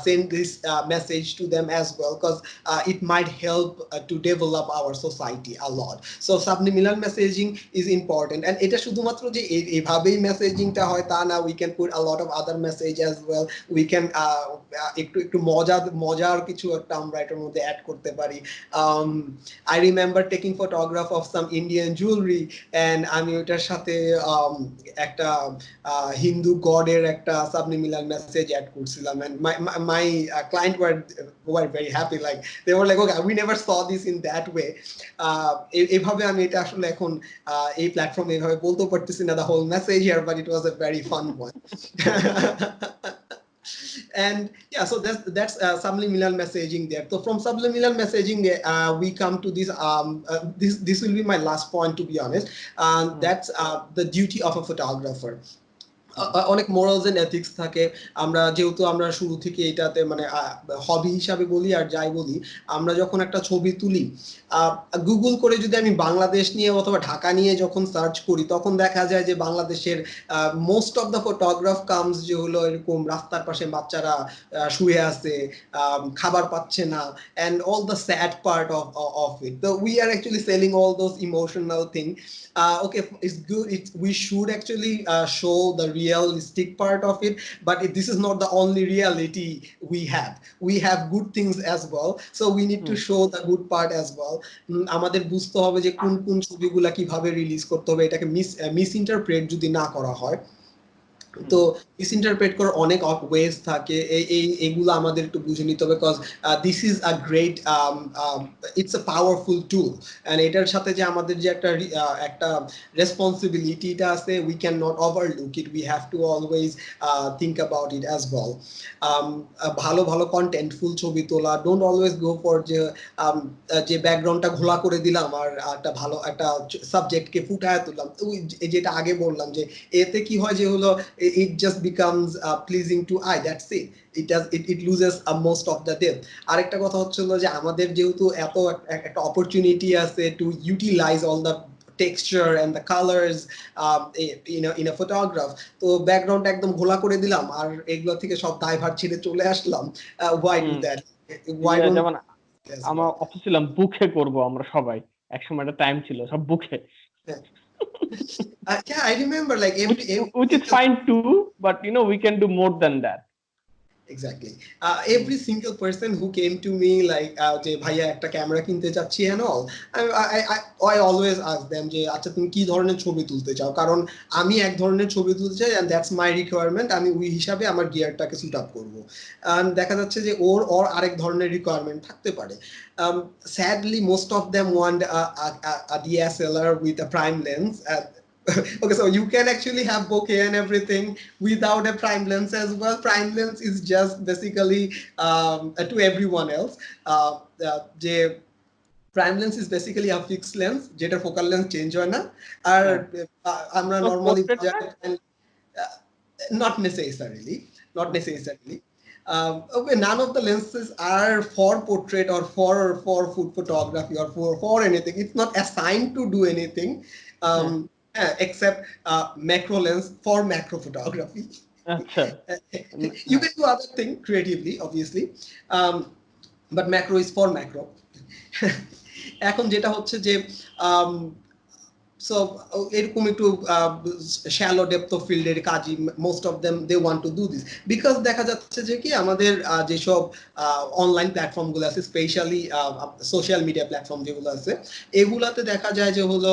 send this message to them as well, because it mite help to develop our society a lot. So subliminal messaging is important, and এটা শুধুমাত্র যে এইভাবেই মেসেজিংটা হয় তা না, we can put a lot of other message as well. We can একটু মজার কিছু একটা আমরা এটার মধ্যে অ্যাড করতে পারি। I remember taking photograph of some Indian jewellery, and আমি ওটার সাথে একটা হিন্দু গডের একটা সাবলিমিনাল মেসেজ অ্যাড করছিলাম, and my client were very happy, like they were like okay we never saw this in that way. এইভাবে আমি এটা আসলে এখন এই প্ল্যাটফর্মে এইভাবে বলতেও পারতেছি না the whole message here, but it was a very fun one. And yeah, so that's subliminal messaging there. So from subliminal messaging we come to this will be my last point, to be honest. That's the duty of a photographer. অনেক morals and ethics থাকে। আমরা যেহেতু আমরা শুরু থেকে এটাতে মানে হবি হিসাবে বলি আর যাই বলি, আমরা যখন একটা ছবি তুলি, গুগল করে যদি আমি বাংলাদেশ নিয়ে অথবা ঢাকা নিয়ে যখন সার্চ করি, তখন দেখা যায় যে বাংলাদেশের most of the photograph comes যে হলো এরকম রাস্তার পাশে বাচ্চারা শুয়ে আছে, খাবার পাচ্ছে না, and all the sad part of it. তো we are actually selling all those emotional thing. Okay, it's good. We should actually show the realistic part of it, but this is not the only reality we have. We have good things as well, so we need to show the good part as well. আমাদের বুঝতে হবে যে কোন কোন ছবিগুলা কিভাবে release করতে হবে, এটাকে মিসইন্টারপ্রেট যদি না করা হয়। তো মিসইন্টারপ্রেট করার অনেক ওয়েজ থাকে, এইগুলো আমাদের একটু বুঝে নিতে হবে, because this is a great, it's a powerful tool, and এটার সাথে যে আমাদের যে একটা রেসপন্সিবিলিটিটা আছে, we can not overlook it, we have to always think about it as well. ভালো ভালো কন্টেন্টফুল ছবি তোলা, ডোন্ট অলওয়েজ গো ফর যে ব্যাকগ্রাউন্ডটা ঘোলা করে দিলাম আর একটা ভালো একটা সাবজেক্টকে ফুটায় তুললাম। যেটা আগে বললাম যে এতে কি হয় যে হলো it just becomes pleasing to eye, that's it. It loses most of the depth. আরেকটা কথা হচ্ছে যে আমাদের যেহেতু এত একটা অপরচুনিটি আছে to utilize all the texture and the colors in a photograph, তো ব্যাকগ্রাউন্ড একদম ঘোলা করে দিলাম আর এগুলো থেকে সব দায়ভার ছেড়ে চলে আসলাম। why do that? Why don't যেমন আমরা অফিস ছিলাম বুকে করব, আমরা সবাই একসময় একটা টাইম ছিল সব বুকে। Yeah, I remember like which is fine too, but we can do more than that. Exactly. Every single person who came to me like যে ভাইয়া একটা ক্যামেরা কিনতে চাচ্ছি and all, I always ask them যে আচ্ছা তুমি কি ধরনের ছবি তুলতে চাও, কারণ আমি এক ধরনের ছবি তুলতে চাই and that's my requirement, আমি ওই হিসাবে আমার গিয়ারটাকে সুট আপ করব। দেখা যাচ্ছে যে ওর আরেক ধরনের রিকোয়ারমেন্ট থাকতে পারে। Sadly most of them want a DSLR with a prime lens. Okay, so you can actually have bokeh and everything without a prime lens as well. Prime lens is just basically to everyone else. যে prime lens is basically a fixed lens যেটা focal length change হয় না, আর আমরা normally not necessarily. Okay, none of the lenses are for portrait or for food photography or for anything. It's not assigned to do anything. except macro lens for macro photography. আচ্ছা You can do other things creatively, obviously, but macro is for macro. এখন যেটা হচ্ছে যে so এরকম একটু shallow depth of ফিল্ডের কাজই most of them they want to do this because দেখা যাচ্ছে যে কি আমাদের যেসব অনলাইন প্ল্যাটফর্মগুলো আছে স্পেশালি সোশ্যাল মিডিয়া প্ল্যাটফর্ম যেগুলো আছে এগুলাতে দেখা যায় যে হলো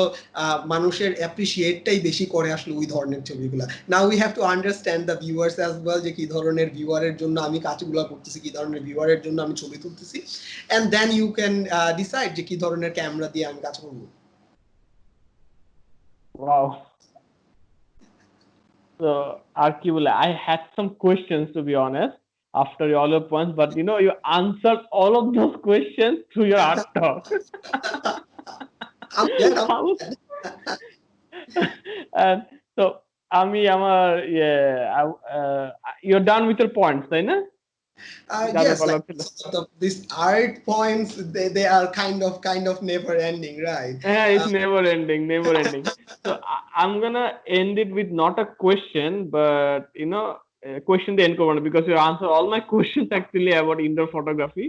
মানুষের অ্যাপ্রিসিয়েটটাই বেশি করে আসলে ওই ধরনের ছবিগুলো নাও we have to understand the viewers as well যে কি ধরনের ভিউয়ারের জন্য আমি কাজগুলো করতেছি কি ধরনের ভিউয়ারের জন্য আমি ছবি তুলতেছি and then you can decide যে কি ধরনের ক্যামেরা দিয়ে আমি কাজ করবো Wow. So, Arkibula, I had some questions to be honest after all your points, but you know, you answered all of those questions through your art talk. And so, আমি আমার you're done with your points, তাই না? Yes, like these art points, they are kind of never ending, right? Yeah, it's never ending. So I'm gonna end it with not a question, but you know, a question the end corner because you answer all my questions actually about indoor photography.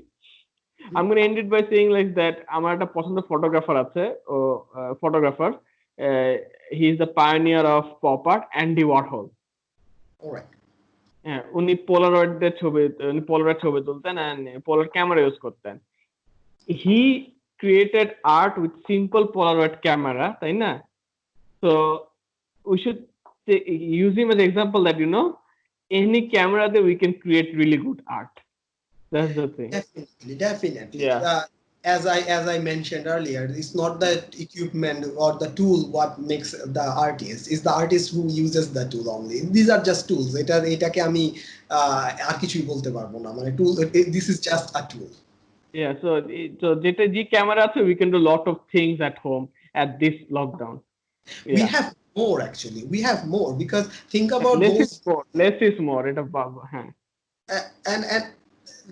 I'm gonna end it by saying like that. আমার একটা পছন্দের photographer আছে, photographer. He is the pioneer of pop art, Andy Warhol. All right. হ্যাঁ উনি Polaroid ছবি তুলতেন and polar camera use করতেন হি created art with simple Polaroid camera তাই না so we should use him as an example that you know any camera that we can create really good art that's the thing definitely yeah as I mentioned earlier, it's not the equipment or the tool what makes the artist. It's the artist who uses the tool only. These are just tools. এটাকে আমি আর কিছুই বলতে পারবো না মানে tool. This is just a tool. Yeah, so যেটা যে camera আছে we can do lot of things at home at this lockdown. Yeah. We have more actually. We have more because think about less is more. এটা বাবা হ্যাঁ. And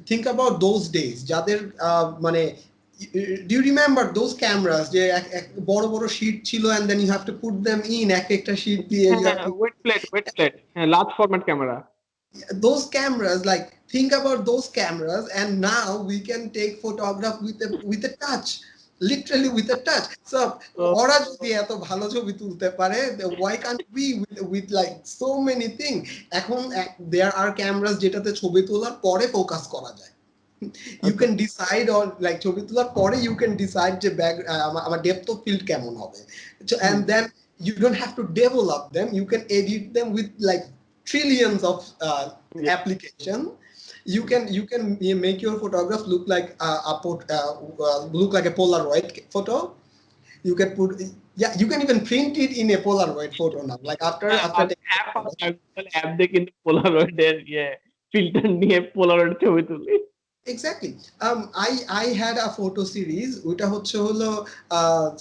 think about those days. যাদের মানে do you remember those cameras যে বড় বড় sheet ছিল and then you have to put them in একটা শীট দিয়ে wet plate large format camera those cameras like think about those cameras and now we can take photograph with a touch literally with a touch so ওরা যদি এত ভালো ছবি তুলতে পারে why can't we with like so many things এখন there are cameras যেটাতে ছবি তোলার পরে ফোকাস করা যায় you can decide on like ছবি তোলার পরে you can decide যে আমার depth of field কেমন হবে and then you don't have to develop them you can edit them with like trillions of application you can make your photograph look like a Polaroid photo you can put you can even print it in a Polaroid photo now like after app they can Polaroid filter নিয়ে Polaroid ছবি তুলি Exactly. I had a photo series ওটা হচ্ছে হলো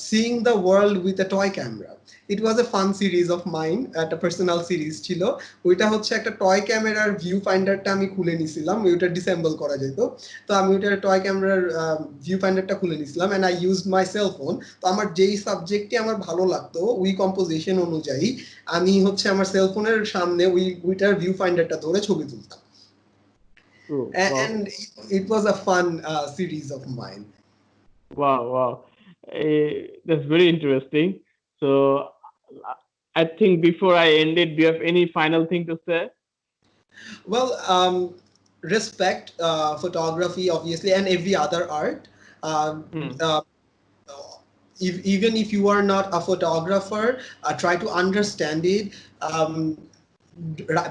seeing the world with a toy camera. It was a fun series of mine একটা personal series ছিল ওইটা হচ্ছে একটা টয় ক্যামেরার ভিউ ফাইন্ডারটা আমি খুলে নিছিলাম ওইটা ডিসেম্বল করা যেত তো আমি ওইটা টয় ক্যামেরার ভিউ ফাইন্ডারটা খুলে নিছিলাম and I used my cell phone তো আমার যেই সাবজেক্টটি আমার ভালো লাগতো ওই কম্পোজিশন অনুযায়ী আমি হচ্ছে আমার সেল ফোনের সামনে ওইটার ভিউ ফাইন্ডারটা ধরে ছবি তুলতাম and it was a fun series of mine. Wow. That's very interesting. So I think before I end it, do you have any final thing to say? Well, respect photography, obviously, and every other art. Even if you are not a photographer, try to understand it.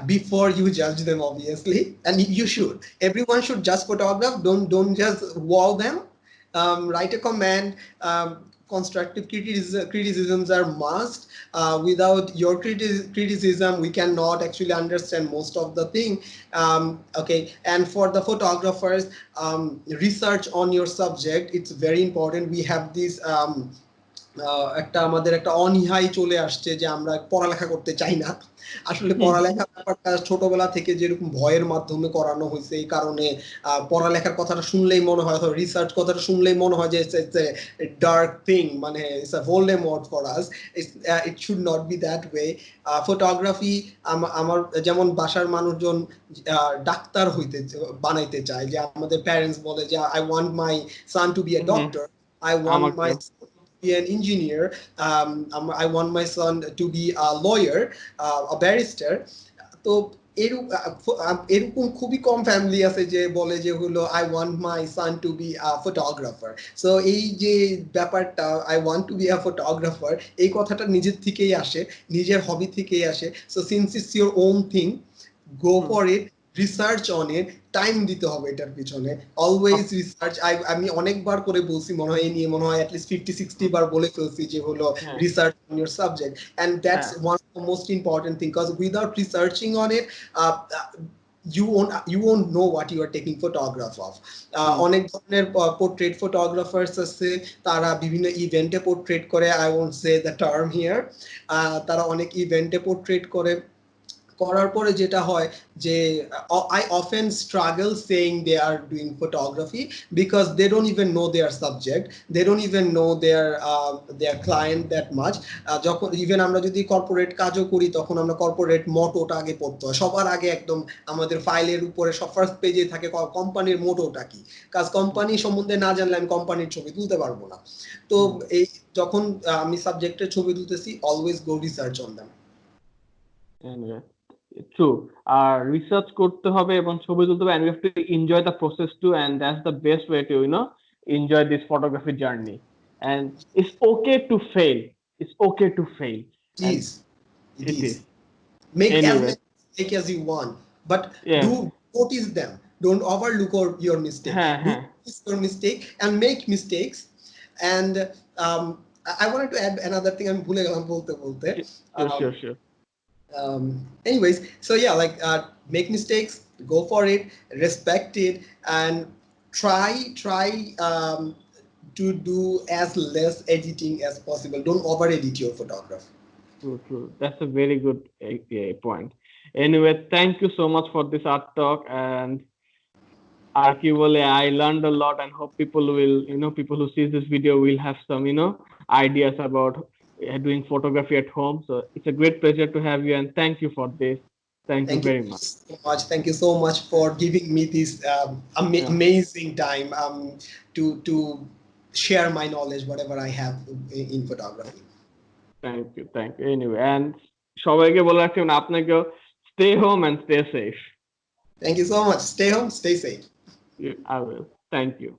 Before you judge them obviously and you should everyone should just photograph don't just wow them write a comment constructive criticisms are must without your criticism we cannot actually understand most of the thing okay and for the photographers research on your subject it's very important we have this একটা আমাদের একটা অনীহাই চলে আসছে যে আমরা পড়ালেখা করতে চাই না। আসলে পড়ালেখা ব্যাপারটা ছোটবেলা থেকে যেরকম ভয়ের মাধ্যমে করানো হয়েছে, এই কারণে পড়ালেখার কথাটা শুনলেই মনে হয়, অথবা রিসার্চ কথাটা শুনলেই মনে হয় যে ইটস এ ডার্ক থিং, মানে it's a Voldemort for us. It should not be that way. Photography আমার যেমন বাসার মানুষজন ডাক্তার হইতে বানাইতে চায়, যে আমাদের প্যারেন্টস বলে যে I want my son to be a doctor, I want my আমাকেও son to be an engineer. I want my son to be a lawyer, a barrister. তো এরকম খুবই কম ফ্যামিলি আছে যে বলে যে হলো I want my son to be a photographer. So এই যে ব্যাপারটা I want to be a photographer, এই কথাটা নিজের থেকেই আসে, নিজের হবি থেকেই আসে। So since it's your own thing, go for it, research on it, time দিতে হবে এটার পিছনে, অলওয়েজ রিসার্চ। আমি অনেকবার করে বলছি, মনে হয় এই নিয়ে মনে হয় অ্যাটলিস্ট 50-60 বার বলে ফেলছি যে হলো হ্যাঁ research on your subject, and that's হ্যাঁ one of the most important thing, because without researching on it you won't know what you are taking photograph of. অনেক ধরনের পোর্ট্রেট ফটোগ্রাফার্স আছে, তারা বিভিন্ন ইভেন্টে পোর্ট্রেট করে, I won't say the term here, তারা অনেক ইভেন্টে পোর্ট্রেট করে, করার পরে যেটা হয় যে I often struggle saying they are doing photography because they don't even know their subject, they don't even know their client that much. যখন ইভেন আমরা যদি কর্পোরেট কাজও করি, তখন আমরা কর্পোরেট মোটোটা আগে পড়তে হয় সবার আগে, একদম আমাদের ফাইলের উপরে সব ফার্স্ট পেজে থাকে কোম্পানির মোটোটা কি, কাজ কোম্পানি সম্বন্ধে না জানলে আমি কোম্পানির ছবি তুলতে পারবো না। তো এই যখন আমি সাবজেক্টের ছবি তুলতেছি, always go research on them. anyway, true. আর রিসার্চ করতে হবে এবং ছবি তুলতে হবে, and we have to enjoy the process too, and that's the best way to enjoy this photography journey. And it's okay to fail. It's okay to fail, and Is it it is. is Make as anyway. many mistakes as you want, but Yeah. do notice them. Don't overlook your mistake. হ্যাঁ Do হ্যাঁ notice your mistake and make mistakes. And I wanted to add another thing. I'm ভুলে গেলাম বলতে বলতে। sure Um, sure sure Anyways, so yeah, like make mistakes, go for it, respect it, and try to do as less editing as possible. Don't over edit your photography. True, true. That's a very good point. Anyway, thank you so much for this art talk, and arguably I learned a lot, and hope people will, people who see this video will have some, ideas about doing photography at home. So it's a great pleasure to have you, and thank you for this. Thank you Thank you very much. so much. Thank you so much for giving me this Yeah. amazing time to share my knowledge, whatever I have in photography. Thank you. Thank you. Anyway, and সবাইকে বলে রাখছি আপনাকেও stay home and stay safe. Thank you so much. Stay home, stay safe. I will. Thank you.